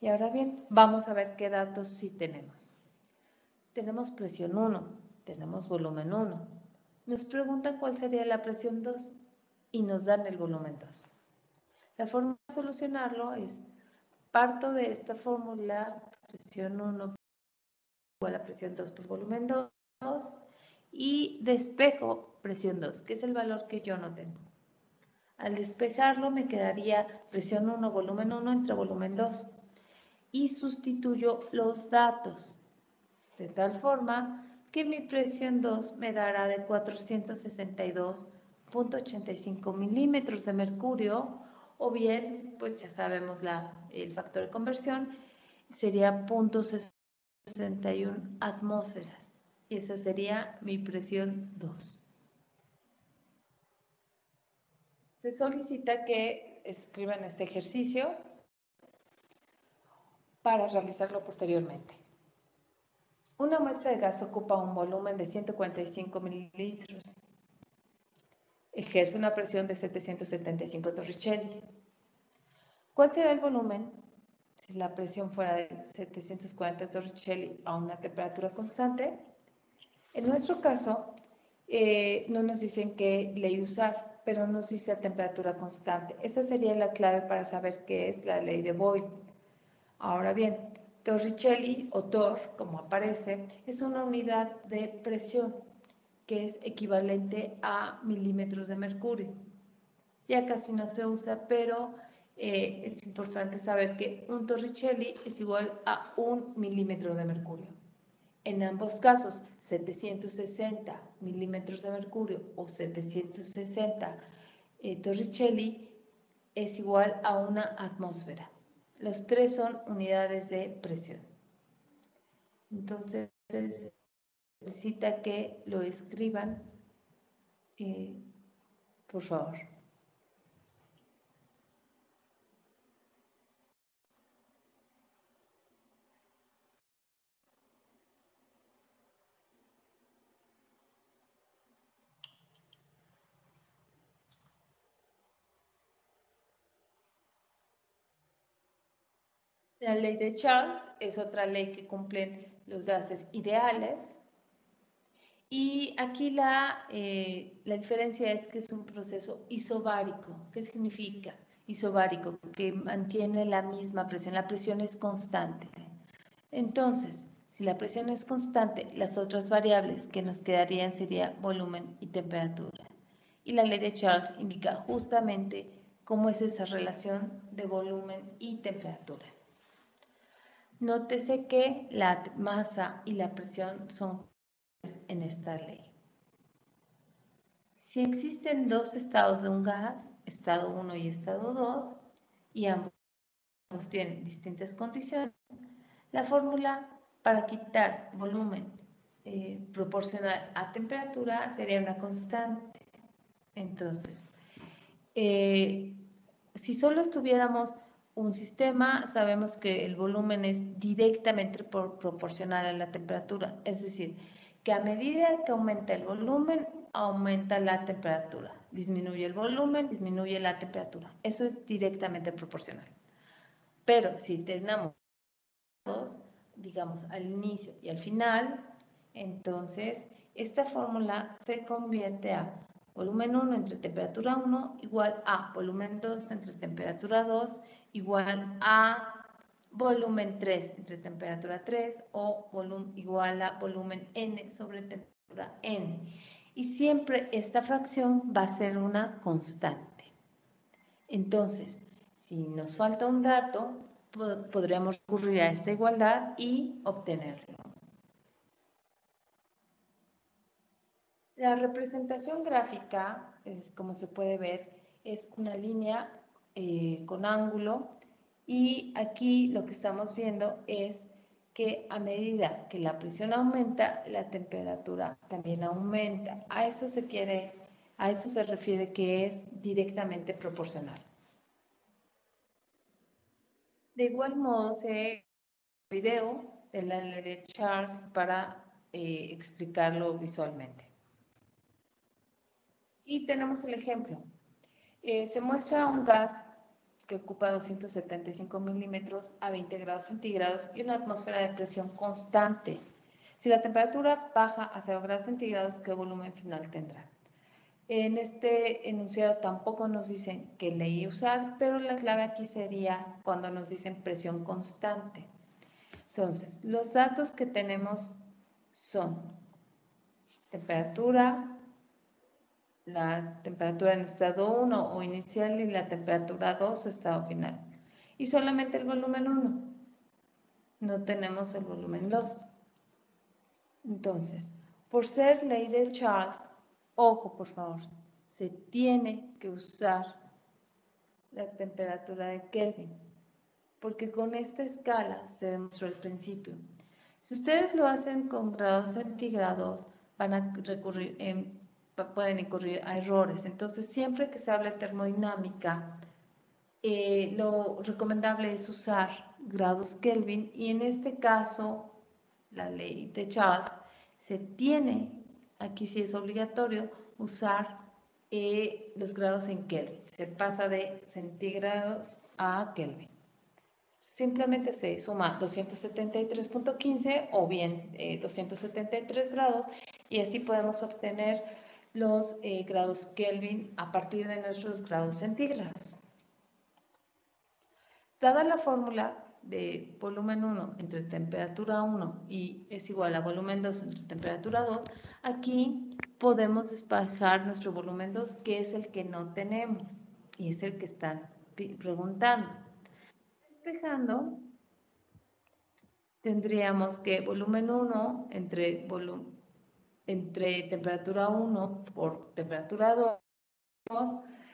Speaker 1: Y ahora bien, vamos a ver qué datos sí tenemos. Tenemos presión 1, tenemos volumen 1. Nos preguntan cuál sería la presión 2 y nos dan el volumen 2. La forma de solucionarlo es, parto de esta fórmula, presión 1 igual a presión 2 por volumen 2, y despejo presión 2, que es el valor que yo no tengo. Al despejarlo me quedaría presión 1, volumen 1 entre volumen 2. Y sustituyo los datos, de tal forma que mi presión 2 me dará de 462.85 milímetros de mercurio, o bien, pues ya sabemos el factor de conversión, sería 0.61 atmósferas. Y esa sería mi presión 2. Se solicita que escriban este ejercicio para realizarlo posteriormente. Una muestra de gas ocupa un volumen de 145 mililitros. Ejerce una presión de 775 Torricelli. ¿Cuál será el volumen si la presión fuera de 740 Torricelli a una temperatura constante? En nuestro caso, no nos dicen qué ley usar, pero nos dice a temperatura constante. Esa sería la clave para saber qué es la ley de Boyle. Ahora bien, Torricelli o Tor, como aparece, es una unidad de presión que es equivalente a milímetros de mercurio. Ya casi no se usa, pero es importante saber que un Torricelli es igual a 1 milímetro de mercurio. En ambos casos, 760 milímetros de mercurio o 760 Torricelli es igual a una atmósfera. Los tres son unidades de presión. Entonces, necesita que lo escriban, por favor. La ley de Charles es otra ley que cumplen los gases ideales. Y aquí la diferencia es que es un proceso isobárico. ¿Qué significa isobárico? Que mantiene la misma presión. La presión es constante. Entonces, si la presión es constante, las otras variables que nos quedarían serían volumen y temperatura. Y la ley de Charles indica justamente cómo es esa relación de volumen y temperatura. Nótese que la masa y la presión son en esta ley. Si existen dos estados de un gas, estado 1 y estado 2, y ambos tienen distintas condiciones, la fórmula para quitar volumen proporcional a temperatura sería una constante. Entonces, si solo estuviéramos un sistema, sabemos que el volumen es directamente proporcional a la temperatura, es decir, que a medida que aumenta el volumen, aumenta la temperatura. Disminuye el volumen, disminuye la temperatura. Eso es directamente proporcional. Pero si tenemos, digamos, al inicio y al final, entonces esta fórmula se convierte a volumen 1 entre temperatura 1 igual a volumen 2 entre temperatura 2 igual a volumen 3 entre temperatura 3 o igual a volumen n sobre temperatura n. Y siempre esta fracción va a ser una constante. Entonces, si nos falta un dato, podríamos recurrir a esta igualdad y obtenerlo. La representación gráfica, como se puede ver, es una línea con ángulo, y aquí lo que estamos viendo es que a medida que la presión aumenta, la temperatura también aumenta. A eso se quiere A eso se refiere que es directamente proporcional. De igual modo, se video de la ley de Charles para explicarlo visualmente. Y tenemos el ejemplo. Se muestra un gas que ocupa 275 milímetros a 20 grados centígrados y una atmósfera de presión constante. Si la temperatura baja a 0 grados centígrados, ¿qué volumen final tendrá? En este enunciado tampoco nos dicen qué ley usar, pero la clave aquí sería cuando nos dicen presión constante. Entonces, los datos que tenemos son temperatura, la temperatura en estado 1 o inicial y la temperatura 2 o estado final. Y solamente el volumen 1. No tenemos el volumen 2. Entonces, por ser ley de Charles, ojo por favor, se tiene que usar la temperatura de Kelvin, porque con esta escala se demostró el principio. Si ustedes lo hacen con grados centígrados, van a pueden incurrir a errores. Entonces, siempre que se hable de termodinámica, lo recomendable es usar grados Kelvin y en este caso, la ley de Charles, se tiene, aquí sí es obligatorio, usar los grados en Kelvin. Se pasa de centígrados a Kelvin. Simplemente se suma 273.15 o bien 273 grados y así podemos obtener los grados Kelvin a partir de nuestros grados centígrados. Dada la fórmula de volumen 1 entre temperatura 1 y es igual a volumen 2 entre temperatura 2, aquí podemos despejar nuestro volumen 2, que es el que no tenemos y es el que están preguntando. Despejando, tendríamos que volumen 1 entre temperatura 1 por temperatura 2,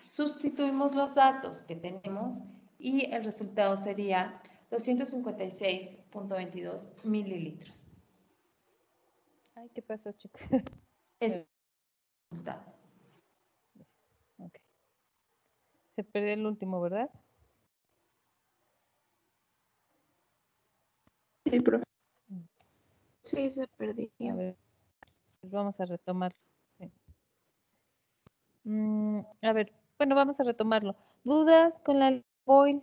Speaker 1: sustituimos los datos que tenemos y el resultado sería 256.22 mililitros.
Speaker 6: Ay, ¿qué pasó, chicos?
Speaker 1: Es el resultado.
Speaker 6: Ok. Se perdió el último, ¿verdad?
Speaker 2: Sí, profe.
Speaker 3: Sí, se perdió.
Speaker 6: A ver, vamos a retomarlo. Sí. A ver, bueno, vamos a retomarlo. ¿Dudas con la Boyle?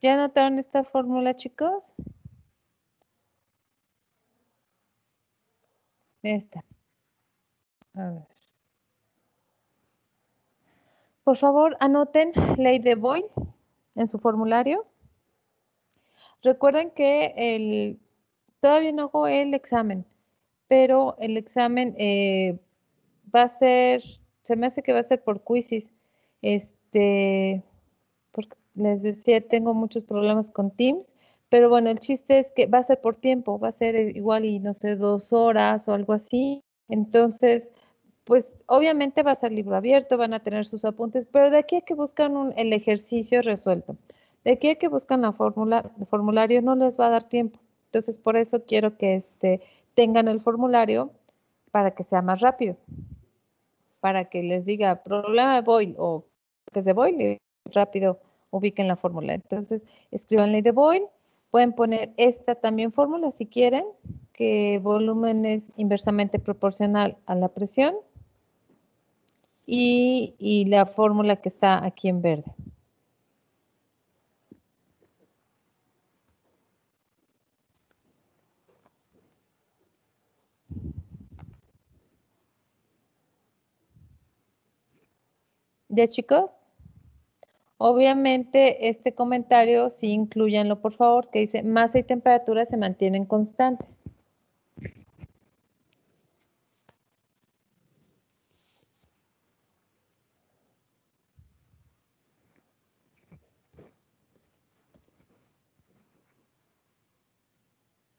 Speaker 6: ¿Ya anotaron esta fórmula, chicos? Esta. A ver. Por favor, anoten ley de Boyle en su formulario. Recuerden que todavía no hago el examen, pero el examen va a ser, se me hace que va a ser por quizzes. Porque les decía, tengo muchos problemas con Teams, pero bueno, el chiste es que va a ser por tiempo, va a ser igual y no sé, 2 horas o algo así. Entonces, pues obviamente va a ser libro abierto, van a tener sus apuntes, pero de aquí a que buscan el ejercicio resuelto, de aquí a que buscan la fórmula, el formulario no les va a dar tiempo. Entonces, por eso quiero que tengan el formulario para que sea más rápido, para que les diga problema de Boyle o que es de Boyle y rápido ubiquen la fórmula. Entonces, escriban ley de Boyle, pueden poner esta también fórmula si quieren, que volumen es inversamente proporcional a la presión y la fórmula que está aquí en verde. ¿Ya, chicos? Obviamente, este comentario sí incluyanlo, por favor, que dice masa y temperatura se mantienen constantes.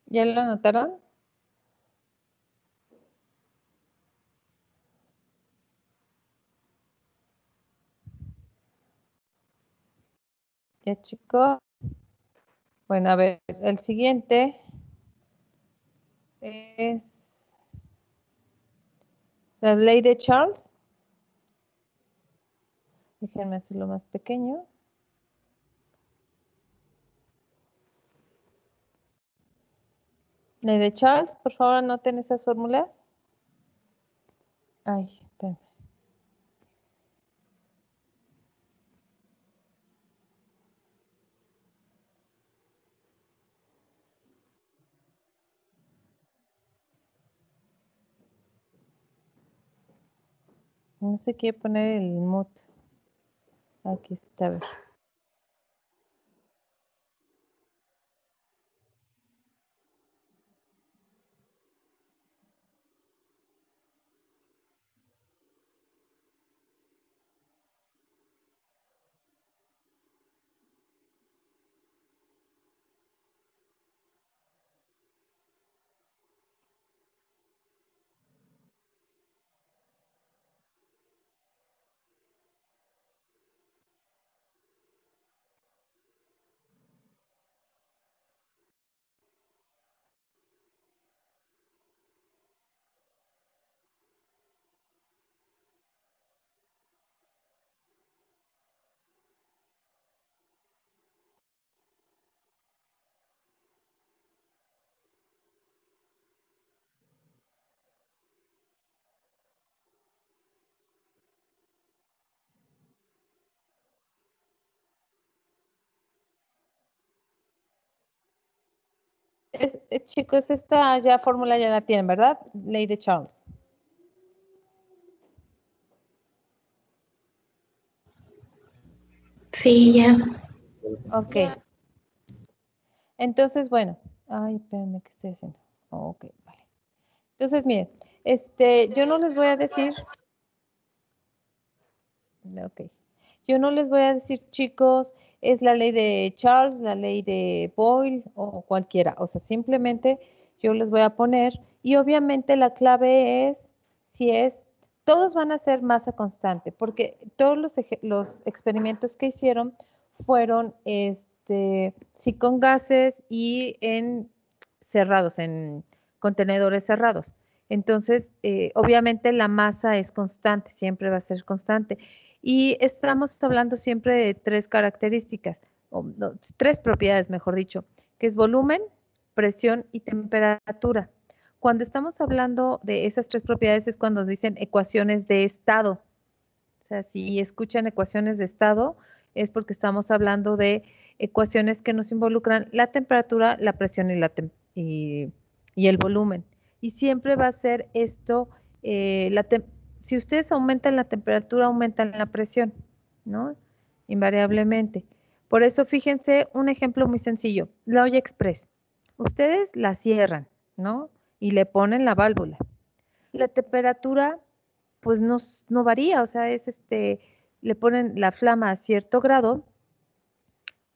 Speaker 6: ¿Ya lo anotaron? Ya, chicos. Bueno, a ver, el siguiente es La ley de Charles. Déjenme hacerlo más pequeño. Ley de Charles, por favor, anoten esas fórmulas. Ay, espérame. No se quiere poner el mute. Aquí está, a ver. Chicos, esta ya fórmula ya la tienen, ¿verdad? Ley de Charles.
Speaker 3: Sí, ya.
Speaker 6: Ok. Entonces, bueno. Ay, espérenme, ¿qué estoy haciendo? Ok, vale. Entonces, miren, yo no les voy a decir. Ok. Yo no les voy a decir, chicos, es la ley de Charles, la ley de Boyle o cualquiera. O sea, simplemente yo les voy a poner y obviamente la clave es si es, todos van a ser masa constante, porque todos los experimentos que hicieron fueron, sí con gases y en cerrados, en contenedores cerrados. Entonces, obviamente la masa es constante, siempre va a ser constante. Y estamos hablando siempre de tres características, o no, tres propiedades, mejor dicho, que es volumen, presión y temperatura. Cuando estamos hablando de esas tres propiedades es cuando dicen ecuaciones de estado. O sea, si escuchan ecuaciones de estado, es porque estamos hablando de ecuaciones que nos involucran la temperatura, la presión y el volumen. Y siempre va a ser esto, si ustedes aumentan la temperatura, aumentan la presión, ¿no? Invariablemente. Por eso, fíjense, un ejemplo muy sencillo, la olla express. Ustedes la cierran, ¿no? Y le ponen la válvula. La temperatura pues no varía, o sea, le ponen la flama a cierto grado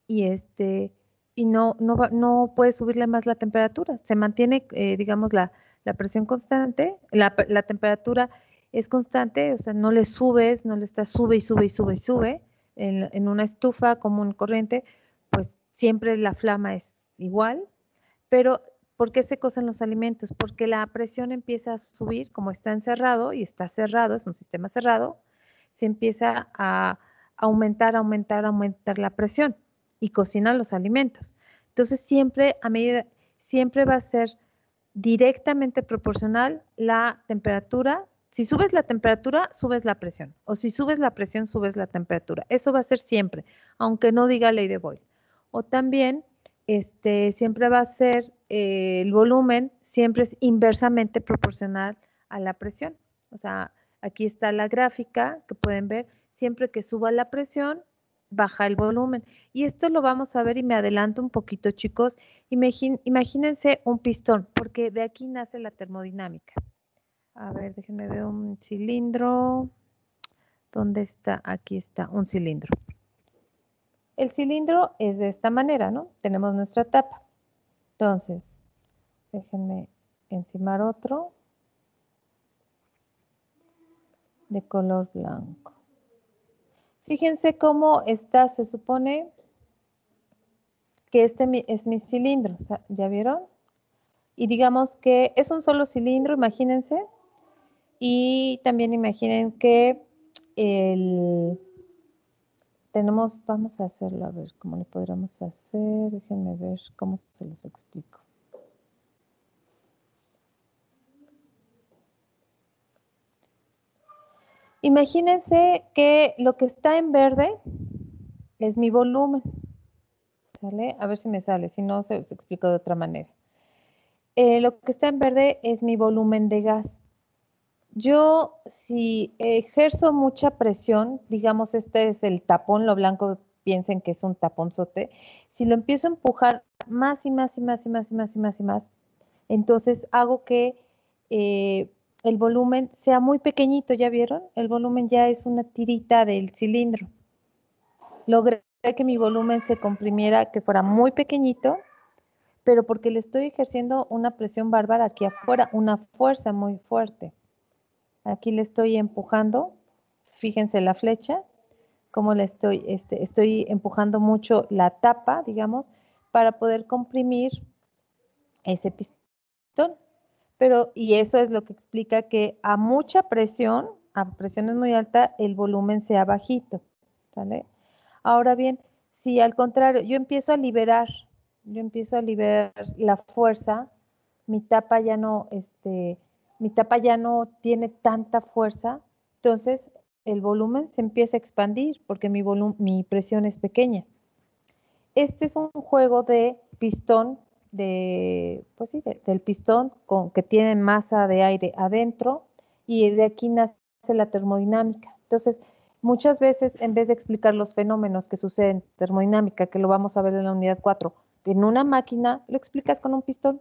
Speaker 6: y y no puede subirle más la temperatura, se mantiene, digamos, la presión constante, la temperatura es constante, o sea, no le subes, no le estás sube y sube y sube y sube, en una estufa común corriente, pues siempre la flama es igual, pero ¿por qué se cocen los alimentos? Porque la presión empieza a subir, como está encerrado y está cerrado, es un sistema cerrado, se empieza a aumentar, aumentar, aumentar la presión y cocinan los alimentos. Entonces siempre va a ser directamente proporcional la temperatura. Si subes la temperatura, subes la presión. O si subes la presión, subes la temperatura. Eso va a ser siempre, aunque no diga ley de Boyle. O también, siempre va a ser el volumen, siempre es inversamente proporcional a la presión. O sea, aquí está la gráfica que pueden ver. Siempre que suba la presión, baja el volumen. Y esto lo vamos a ver y me adelanto un poquito, chicos. Imagínense un pistón, porque de aquí nace la termodinámica. A ver, déjenme ver un cilindro. ¿Dónde está? Aquí está, un cilindro. El cilindro es de esta manera, ¿no? Tenemos nuestra tapa. Entonces, déjenme encimar otro de color blanco. Fíjense cómo está, se supone que este es mi cilindro, ¿ya vieron? Y digamos que es un solo cilindro, imagínense, Y también imaginen que vamos a hacerlo, a ver cómo lo podríamos hacer. Déjenme ver cómo se los explico. Imagínense que lo que está en verde es mi volumen. ¿Sale? A ver si me sale, si no se explico de otra manera. Lo que está en verde es mi volumen de gas. Yo, si ejerzo mucha presión, digamos, este es el tapón, lo blanco, piensen que es un taponzote. Si lo empiezo a empujar más y más y más y más y más y más y más, entonces hago que el volumen sea muy pequeñito, ¿ya vieron? El volumen ya es una tirita del cilindro. Logré que mi volumen se comprimiera, que fuera muy pequeñito, pero porque le estoy ejerciendo una presión bárbara aquí afuera, una fuerza muy fuerte. Aquí le estoy empujando, fíjense la flecha, cómo le estoy empujando mucho la tapa, digamos, para poder comprimir ese pistón. Y eso es lo que explica que a mucha presión, a presiones muy altas, el volumen sea bajito, ¿sale? Ahora bien, si al contrario, yo empiezo a liberar la fuerza, mi tapa ya no tiene tanta fuerza, entonces el volumen se empieza a expandir porque mi presión es pequeña. Este es un juego de pistón, pues sí, del pistón que tiene masa de aire adentro y de aquí nace la termodinámica. Entonces, muchas veces, en vez de explicar los fenómenos que suceden en termodinámica, que lo vamos a ver en la unidad 4, en una máquina lo explicas con un pistón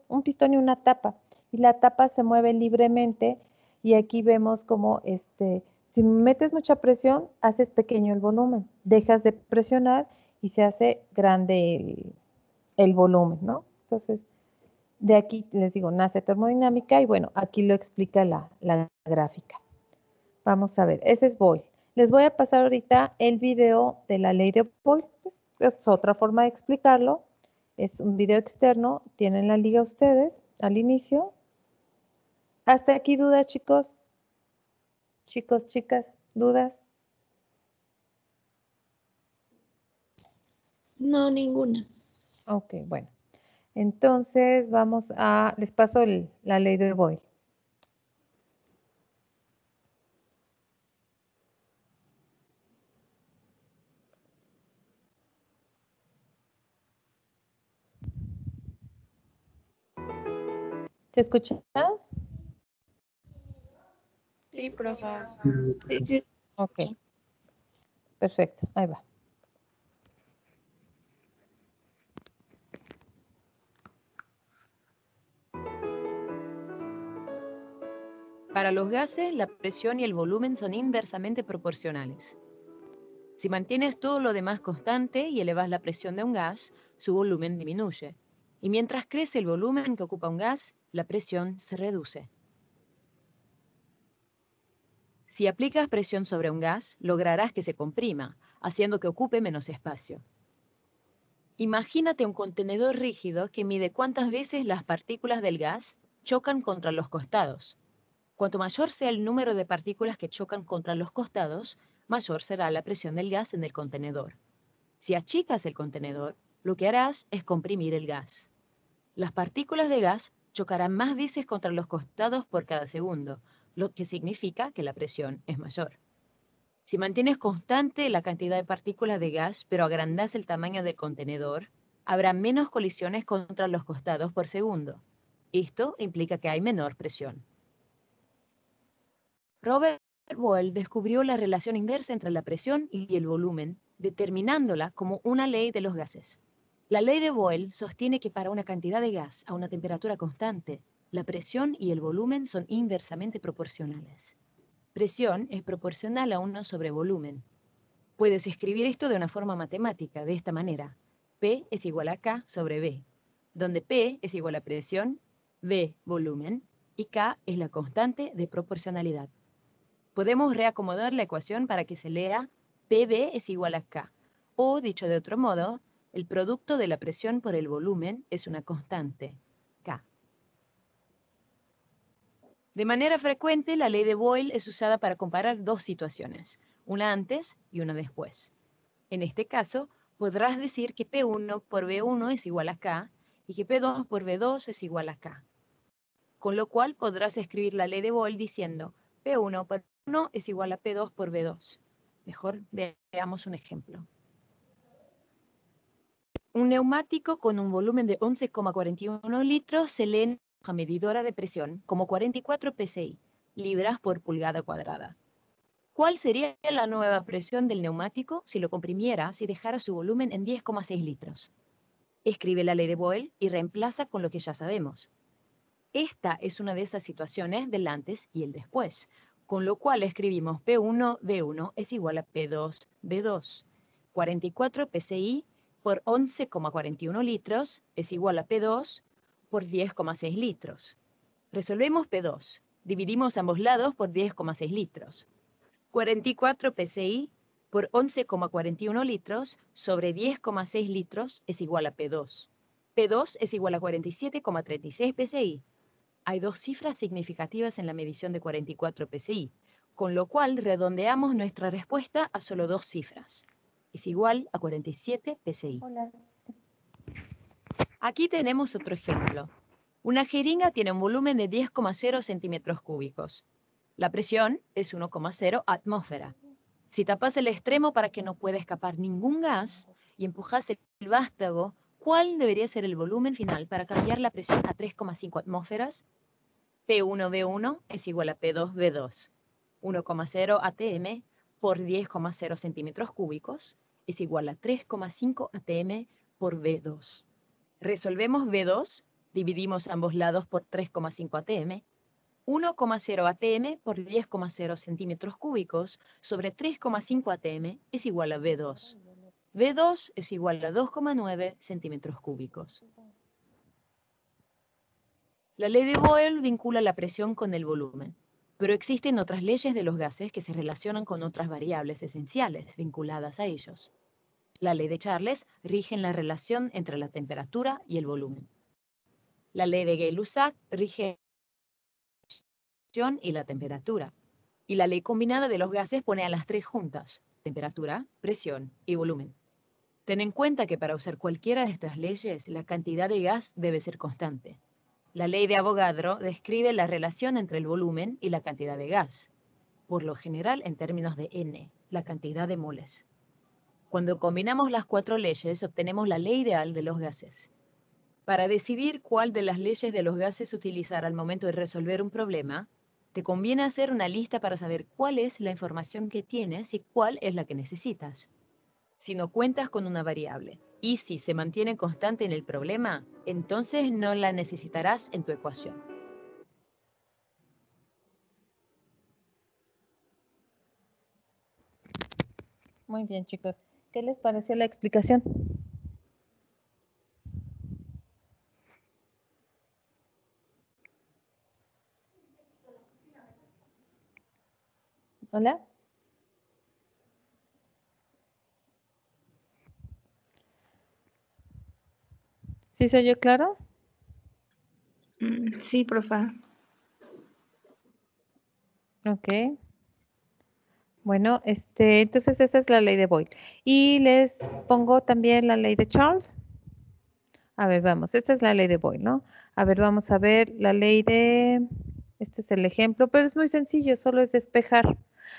Speaker 6: y una tapa. Y la tapa se mueve libremente y aquí vemos como si metes mucha presión, haces pequeño el volumen, dejas de presionar y se hace grande el volumen, ¿no? Entonces, de aquí les digo, nace termodinámica y bueno, aquí lo explica la gráfica. Vamos a ver, ese es Boyle. Les voy a pasar ahorita el video de la ley de Boyle. Es otra forma de explicarlo. Es un video externo. Tienen la liga ustedes al inicio. ¿Hasta aquí dudas, chicos? Chicos, chicas, ¿dudas?
Speaker 3: No, ninguna.
Speaker 6: Ok, bueno. Entonces les paso la ley de Boyle. ¿Se escucha?
Speaker 3: Sí, profa.
Speaker 4: Sí,
Speaker 3: Sí.
Speaker 6: Ok, perfecto, ahí va.
Speaker 7: Para los gases, la presión y el volumen son inversamente proporcionales. Si mantienes todo lo demás constante y elevas la presión de un gas, su volumen disminuye. Y mientras crece el volumen que ocupa un gas, la presión se reduce. Si aplicas presión sobre un gas, lograrás que se comprima, haciendo que ocupe menos espacio. Imagínate un contenedor rígido que mide cuántas veces las partículas del gas chocan contra los costados. Cuanto mayor sea el número de partículas que chocan contra los costados, mayor será la presión del gas en el contenedor. Si achicas el contenedor, lo que harás es comprimir el gas. Las partículas de gas chocarán más veces contra los costados por cada segundo, lo que significa que la presión es mayor. Si mantienes constante la cantidad de partículas de gas, pero agrandas el tamaño del contenedor, habrá menos colisiones contra los costados por segundo. Esto implica que hay menor presión. Robert Boyle descubrió la relación inversa entre la presión y el volumen, determinándola como una ley de los gases. La ley de Boyle sostiene que para una cantidad de gas a una temperatura constante, la presión y el volumen son inversamente proporcionales. Presión es proporcional a 1 sobre volumen. Puedes escribir esto de una forma matemática, de esta manera. P es igual a K sobre V, donde P es igual a presión, V volumen y K es la constante de proporcionalidad. Podemos reacomodar la ecuación para que se lea PV es igual a K, o dicho de otro modo, el producto de la presión por el volumen es una constante, K. De manera frecuente, la ley de Boyle es usada para comparar dos situaciones, una antes y una después. En este caso, podrás decir que P1 por B1 es igual a K y que P2 por B2 es igual a K. Con lo cual podrás escribir la ley de Boyle diciendo P1 por B1 es igual a P2 por B2. Mejor veamos un ejemplo. Un neumático con un volumen de 11,41 litros se lee en una medidora de presión como 44 psi, libras por pulgada cuadrada. ¿Cuál sería la nueva presión del neumático si lo comprimieras y dejara su volumen en 10,6 litros? Escribe la ley de Boyle y reemplaza con lo que ya sabemos. Esta es una de esas situaciones del antes y el después, con lo cual escribimos P1 B1 es igual a P2 B2. 44 psi por 11,41 litros es igual a P2 por 10,6 litros. Resolvemos P2. Dividimos ambos lados por 10,6 litros. 44 psi por 11,41 litros sobre 10,6 litros es igual a P2. P2 es igual a 47,36 psi. Hay dos cifras significativas en la medición de 44 psi, con lo cual redondeamos nuestra respuesta a solo dos cifras. Es igual a 47 psi.
Speaker 6: Hola.
Speaker 7: Aquí tenemos otro ejemplo. Una jeringa tiene un volumen de 10,0 centímetros cúbicos. La presión es 1,0 atmósfera. Si tapas el extremo para que no pueda escapar ningún gas y empujas el vástago, ¿cuál debería ser el volumen final para cambiar la presión a 3,5 atmósferas? P1V1 es igual a P2V2. 1,0 atm por 10,0 centímetros cúbicos es igual a 3,5 atm por V2. Resolvemos V2, dividimos ambos lados por 3,5 atm. 1,0 atm por 10,0 centímetros cúbicos sobre 3,5 atm es igual a V2. V2 es igual a 2,9 centímetros cúbicos. La ley de Boyle vincula la presión con el volumen, pero existen otras leyes de los gases que se relacionan con otras variables esenciales vinculadas a ellos. La ley de Charles rige en la relación entre la temperatura y el volumen. La ley de Gay-Lussac rige y la temperatura. Y la ley combinada de los gases pone a las tres juntas, temperatura, presión y volumen. Ten en cuenta que para usar cualquiera de estas leyes, la cantidad de gas debe ser constante. La ley de Avogadro describe la relación entre el volumen y la cantidad de gas, por lo general en términos de N, la cantidad de moles. Cuando combinamos las cuatro leyes, obtenemos la ley ideal de los gases. Para decidir cuál de las leyes de los gases utilizar al momento de resolver un problema, te conviene hacer una lista para saber cuál es la información que tienes y cuál es la que necesitas. Si no cuentas con una variable y si se mantiene constante en el problema, entonces no la necesitarás en tu ecuación.
Speaker 6: Muy bien, chicos. ¿Qué les pareció la explicación? ¿Hola? ¿Sí se oyó claro?
Speaker 3: Sí, profa.
Speaker 6: Ok. Bueno, entonces esa es la ley de Boyle. Y les pongo también la ley de Charles. A ver, vamos, esta es la ley de Boyle, ¿no? A ver, vamos a ver la ley de, este es el ejemplo, pero es muy sencillo, solo es despejar.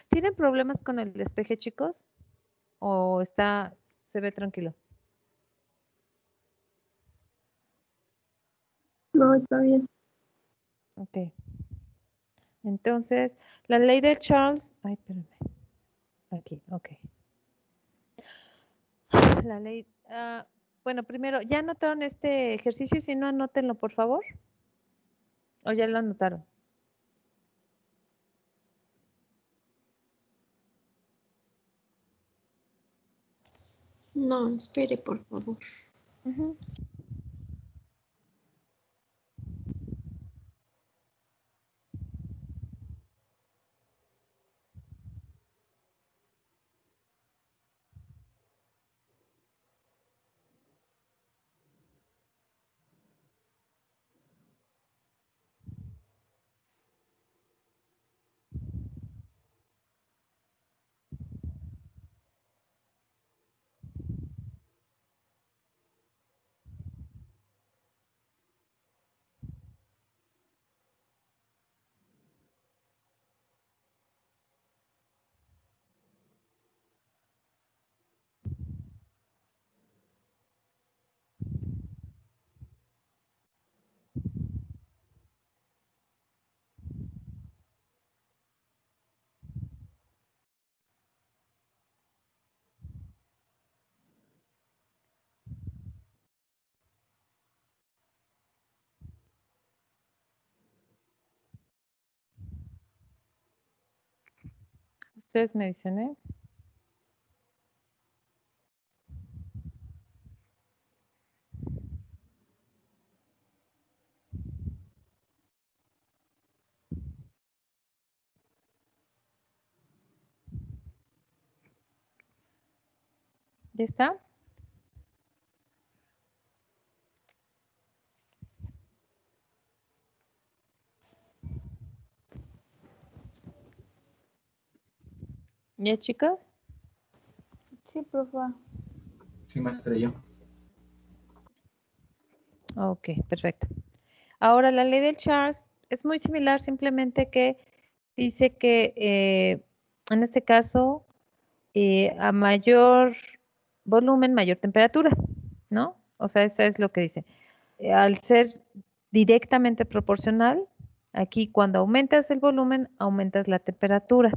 Speaker 6: ¿Tienen problemas con el despeje, chicos? ¿O se ve tranquilo?
Speaker 3: No, está bien.
Speaker 6: Ok. Entonces, la ley de Charles, ay, espérame. Aquí, ok. La ley, bueno, primero, ¿ya anotaron este ejercicio? Si no, anótenlo, por favor. ¿O ya lo anotaron?
Speaker 3: No, espere, por favor.
Speaker 6: Ujú. Ustedes me dicen, ¿eh? ¿Ya está? ¿Ya, chicas?
Speaker 3: Sí, profe.
Speaker 4: Sí, maestra, yo.
Speaker 6: Ok, perfecto. Ahora, la ley del Charles es muy similar, simplemente que dice que en este caso, a mayor volumen, mayor temperatura, ¿no? O sea, eso es lo que dice. Al ser directamente proporcional, aquí cuando aumentas el volumen, aumentas la temperatura.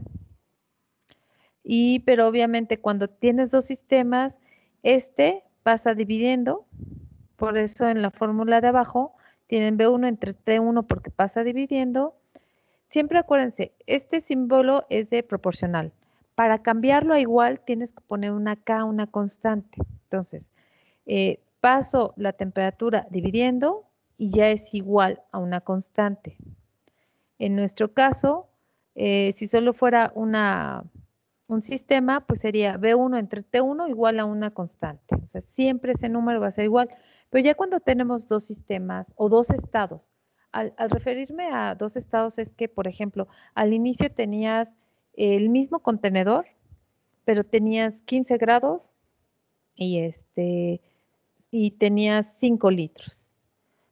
Speaker 6: Pero obviamente cuando tienes dos sistemas, este pasa dividiendo, por eso en la fórmula de abajo tienen B1 entre T1 porque pasa dividiendo. Siempre acuérdense, este símbolo es de proporcional. Para cambiarlo a igual tienes que poner una K, una constante. Entonces, paso la temperatura dividiendo y ya es igual a una constante. En nuestro caso, si solo fuera un sistema, pues sería B1 entre T1 igual a una constante. O sea, siempre ese número va a ser igual. Pero ya cuando tenemos dos sistemas o dos estados, al referirme a dos estados es que, por ejemplo, al inicio tenías el mismo contenedor, pero tenías 15 grados y, y tenías 5 litros.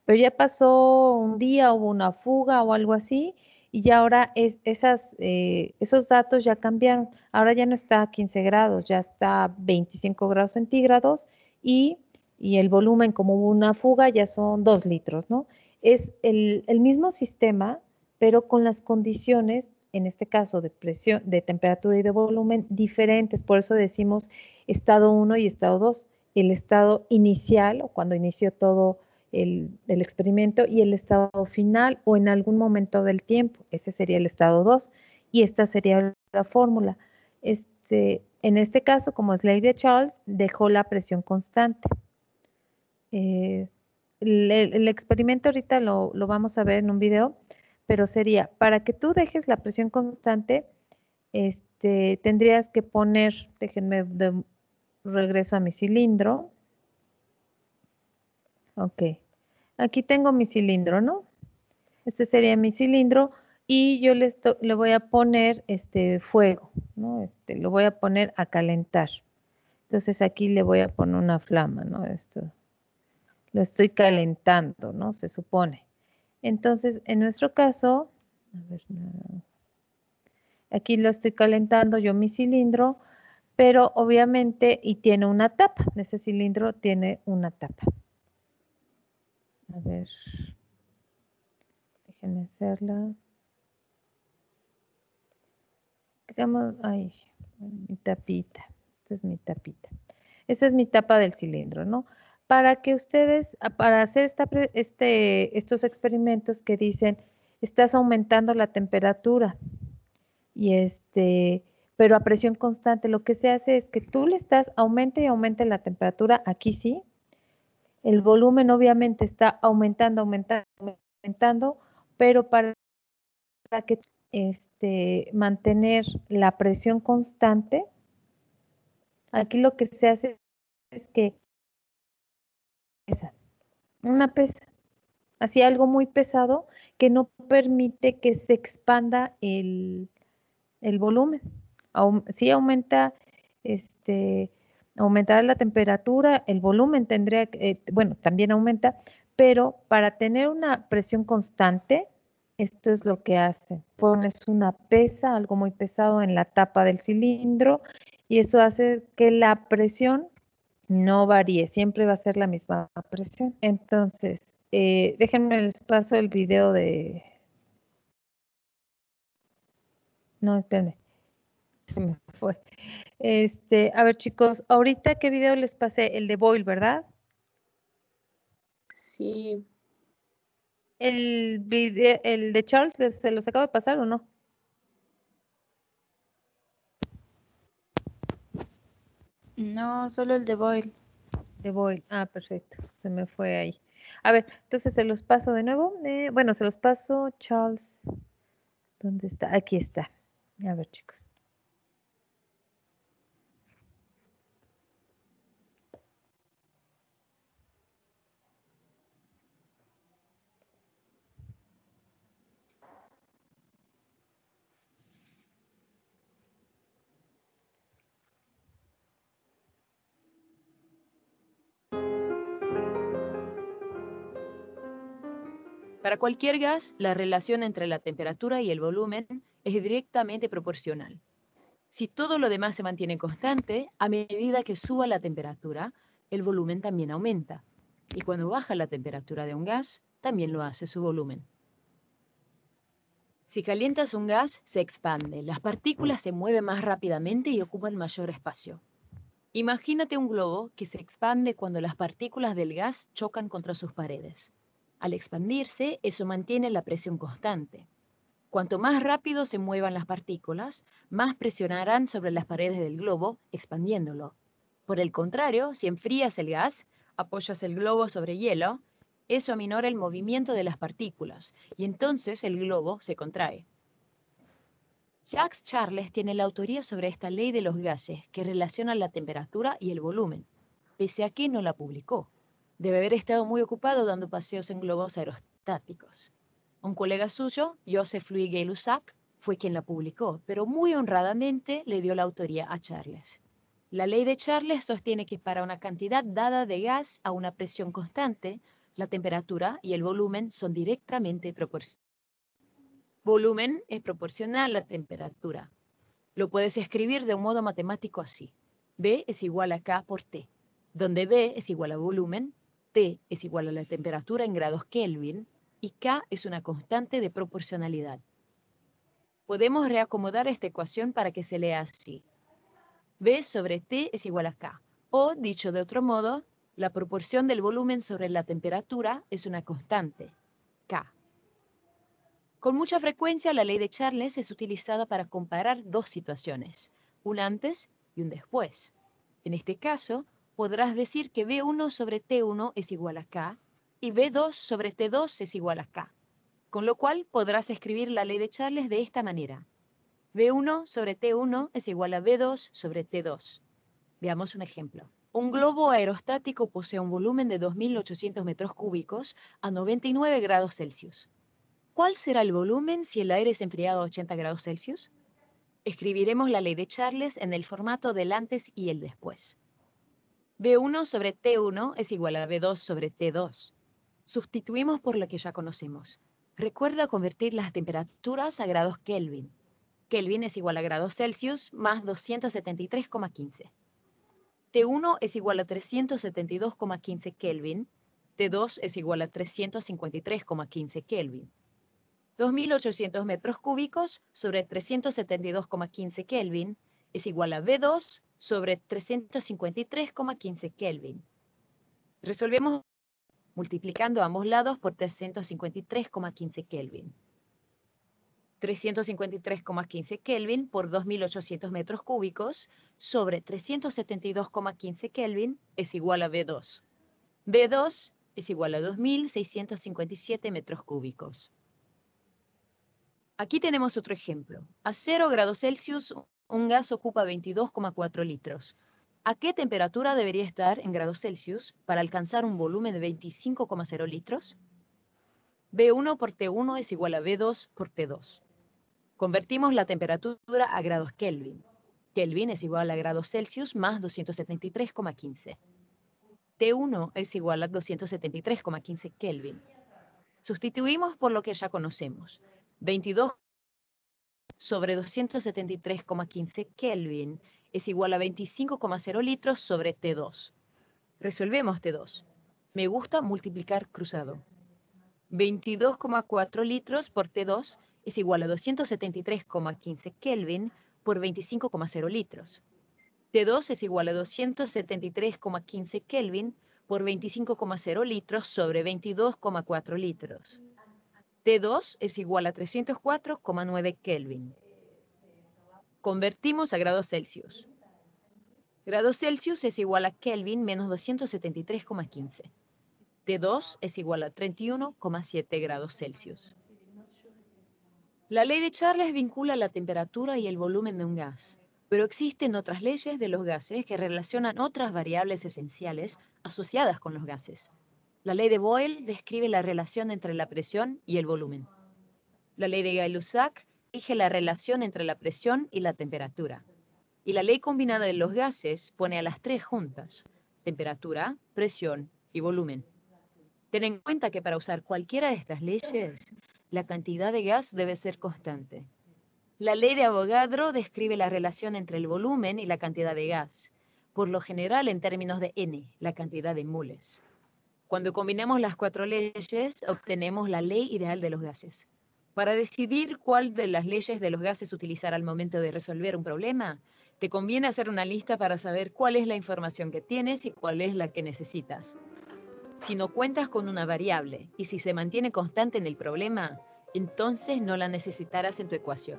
Speaker 6: Pero ya pasó un día, hubo una fuga o algo así, y ya ahora esos datos ya cambiaron. Ahora ya no está a 15 grados, ya está a 25 grados centígrados y, y el volumen, como hubo una fuga, ya son 2 litros, ¿no? Es el mismo sistema, pero con las condiciones, en este caso de presión, de temperatura y de volumen diferentes. Por eso decimos estado 1 y estado 2. El estado inicial, o cuando inició todo el experimento, y el estado final o en algún momento del tiempo. Ese sería el estado 2 y esta sería la fórmula. En este caso, como es ley de Charles, dejó la presión constante. El experimento ahorita lo vamos a ver en un video, pero sería, para que tú dejes la presión constante, tendrías que poner, déjenme regreso a mi cilindro. Ok. Aquí tengo mi cilindro, ¿no? Este sería mi cilindro y yo le voy a poner fuego, ¿no? Lo voy a poner a calentar. Entonces aquí le voy a poner una flama, ¿no? Esto lo estoy calentando, ¿no? Se supone. Entonces, en nuestro caso, a ver, no, aquí lo estoy calentando yo mi cilindro, pero obviamente, y tiene una tapa, ese cilindro tiene una tapa. A ver, déjenme hacerla. Digamos, ay, mi tapita. Esta es mi tapita. Esta es mi tapa del cilindro, ¿no? Para que ustedes, para hacer estos experimentos que dicen, estás aumentando la temperatura y pero a presión constante, lo que se hace es que tú le estás, aumente y aumente la temperatura, aquí sí. El volumen obviamente está aumentando, aumentando, aumentando, pero para que mantener la presión constante, aquí lo que se hace es que pesa, una pesa, así algo muy pesado que no permite que se expanda el volumen. Si aumenta, aumentará la temperatura, el volumen tendría, bueno, también aumenta, pero para tener una presión constante, esto es lo que hace. Pones una pesa, algo muy pesado en la tapa del cilindro y eso hace que la presión no varíe, siempre va a ser la misma presión. Entonces, déjenme les paso el video de... No, espérenme, se me fue. A ver chicos, ahorita qué video les pasé, el de Boyle, ¿verdad?
Speaker 3: Sí,
Speaker 6: El video, el de Charles, ¿se los acabo de pasar o no?
Speaker 2: No, solo el de Boyle.
Speaker 6: De Boyle. Ah, perfecto. Se me fue ahí. A ver, entonces se los paso de nuevo. Bueno, se los paso, Charles. ¿Dónde está? Aquí está. A ver, chicos.
Speaker 7: Para cualquier gas, la relación entre la temperatura y el volumen es directamente proporcional. Si todo lo demás se mantiene constante, a medida que suba la temperatura, el volumen también aumenta. Y cuando baja la temperatura de un gas, también lo hace su volumen. Si calientas un gas, se expande. Las partículas se mueven más rápidamente y ocupan mayor espacio. Imagínate un globo que se expande cuando las partículas del gas chocan contra sus paredes. Al expandirse, eso mantiene la presión constante. Cuanto más rápido se muevan las partículas, más presionarán sobre las paredes del globo, expandiéndolo. Por el contrario, si enfrías el gas, apoyas el globo sobre hielo, eso aminora el movimiento de las partículas, y entonces el globo se contrae. Jacques Charles tiene la autoría sobre esta ley de los gases que relaciona la temperatura y el volumen, pese a que no la publicó. Debe haber estado muy ocupado dando paseos en globos aerostáticos. Un colega suyo, Joseph-Louis Gay-Lussac, fue quien la publicó, pero muy honradamente le dio la autoría a Charles. La ley de Charles sostiene que para una cantidad dada de gas a una presión constante, la temperatura y el volumen son directamente proporcionales. Volumen es proporcional a la temperatura. Lo puedes escribir de un modo matemático así. B es igual a K por T, donde B es igual a volumen, T es igual a la temperatura en grados Kelvin y K es una constante de proporcionalidad. Podemos reacomodar esta ecuación para que se lea así. B sobre T es igual a K. O, dicho de otro modo, la proporción del volumen sobre la temperatura es una constante, K. Con mucha frecuencia, la ley de Charles es utilizada para comparar dos situaciones, un antes y un después. En este caso, podrás decir que B1 sobre T1 es igual a K y B2 sobre T2 es igual a K, con lo cual podrás escribir la ley de Charles de esta manera. B1 sobre T1 es igual a B2 sobre T2. Veamos un ejemplo. Un globo aerostático posee un volumen de 2.800 metros cúbicos a 99 grados Celsius. ¿Cuál será el volumen si el aire es enfriado a 80 grados Celsius? Escribiremos la ley de Charles en el formato del antes y el después. B1 sobre T1 es igual a B2 sobre T2. Sustituimos por lo que ya conocemos. Recuerda convertir las temperaturas a grados Kelvin. Kelvin es igual a grados Celsius más 273,15. T1 es igual a 372,15 Kelvin. T2 es igual a 353,15 Kelvin. 2.800 metros cúbicos sobre 372,15 Kelvin es igual a B2 sobre 353,15 Kelvin. Resolvemos multiplicando ambos lados por 353,15 Kelvin. 353,15 Kelvin por 2.800 metros cúbicos sobre 372,15 Kelvin es igual a B2. B2 es igual a 2.657 metros cúbicos. Aquí tenemos otro ejemplo. A 0 grados Celsius, un gas ocupa 22,4 litros. ¿A qué temperatura debería estar en grados Celsius para alcanzar un volumen de 25,0 litros? B1 por T1 es igual a B2 por T2. Convertimos la temperatura a grados Kelvin. Kelvin es igual a grados Celsius más 273,15. T1 es igual a 273,15 Kelvin. Sustituimos por lo que ya conocemos. 22 sobre 273,15 Kelvin es igual a 25,0 litros sobre T2. Resolvemos T2. Me gusta multiplicar cruzado. 22,4 litros por T2 es igual a 273,15 Kelvin por 25,0 litros. T2 es igual a 273,15 Kelvin por 25,0 litros sobre 22,4 litros. T2 es igual a 304,9 Kelvin. Convertimos a grados Celsius. Grados Celsius es igual a Kelvin menos 273,15. T2 es igual a 31,7 grados Celsius. La ley de Charles vincula la temperatura y el volumen de un gas, pero existen otras leyes de los gases que relacionan otras variables esenciales asociadas con los gases. La ley de Boyle describe la relación entre la presión y el volumen. La ley de Gay-Lussac rige la relación entre la presión y la temperatura. Y la ley combinada de los gases pone a las tres juntas: temperatura, presión y volumen. Ten en cuenta que para usar cualquiera de estas leyes, la cantidad de gas debe ser constante. La ley de Avogadro describe la relación entre el volumen y la cantidad de gas, por lo general en términos de N, la cantidad de moles. Cuando combinamos las cuatro leyes, obtenemos la ley ideal de los gases. Para decidir cuál de las leyes de los gases utilizar al momento de resolver un problema, te conviene hacer una lista para saber cuál es la información que tienes y cuál es la que necesitas. Si no cuentas con una variable y si se mantiene constante en el problema, entonces no la necesitarás en tu ecuación.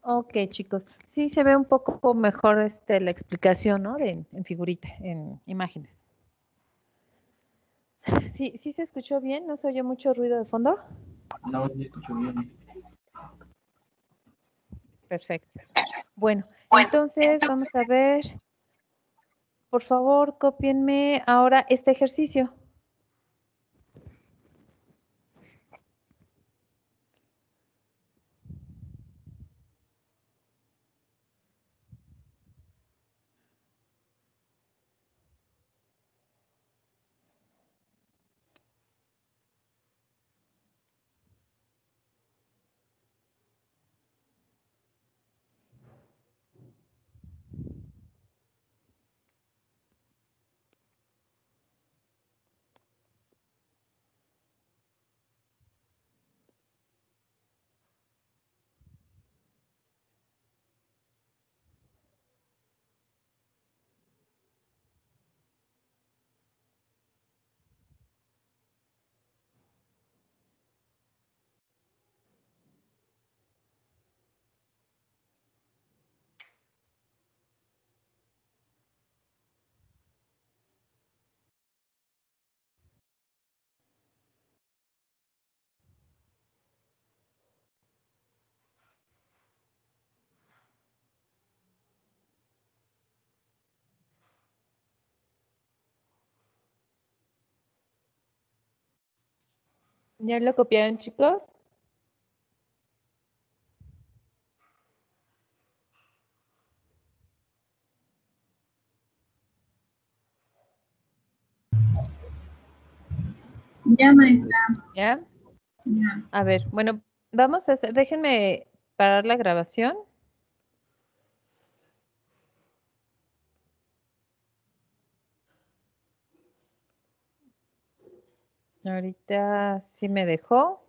Speaker 1: Ok, chicos. Sí se ve un poco mejor la explicación, ¿no? En figurita, en imágenes. Sí, sí se escuchó bien, ¿no se oyó mucho ruido de fondo?
Speaker 4: No, sí escucho bien.
Speaker 1: Perfecto. Bueno, entonces vamos a ver. Por favor, cópienme ahora este ejercicio. ¿Ya lo copiaron, chicos?
Speaker 3: Ya, maestra.
Speaker 1: ¿Ya?
Speaker 3: Ya.
Speaker 1: A ver, bueno, vamos a hacer, déjenme parar la grabación. Ahorita sí me dejó.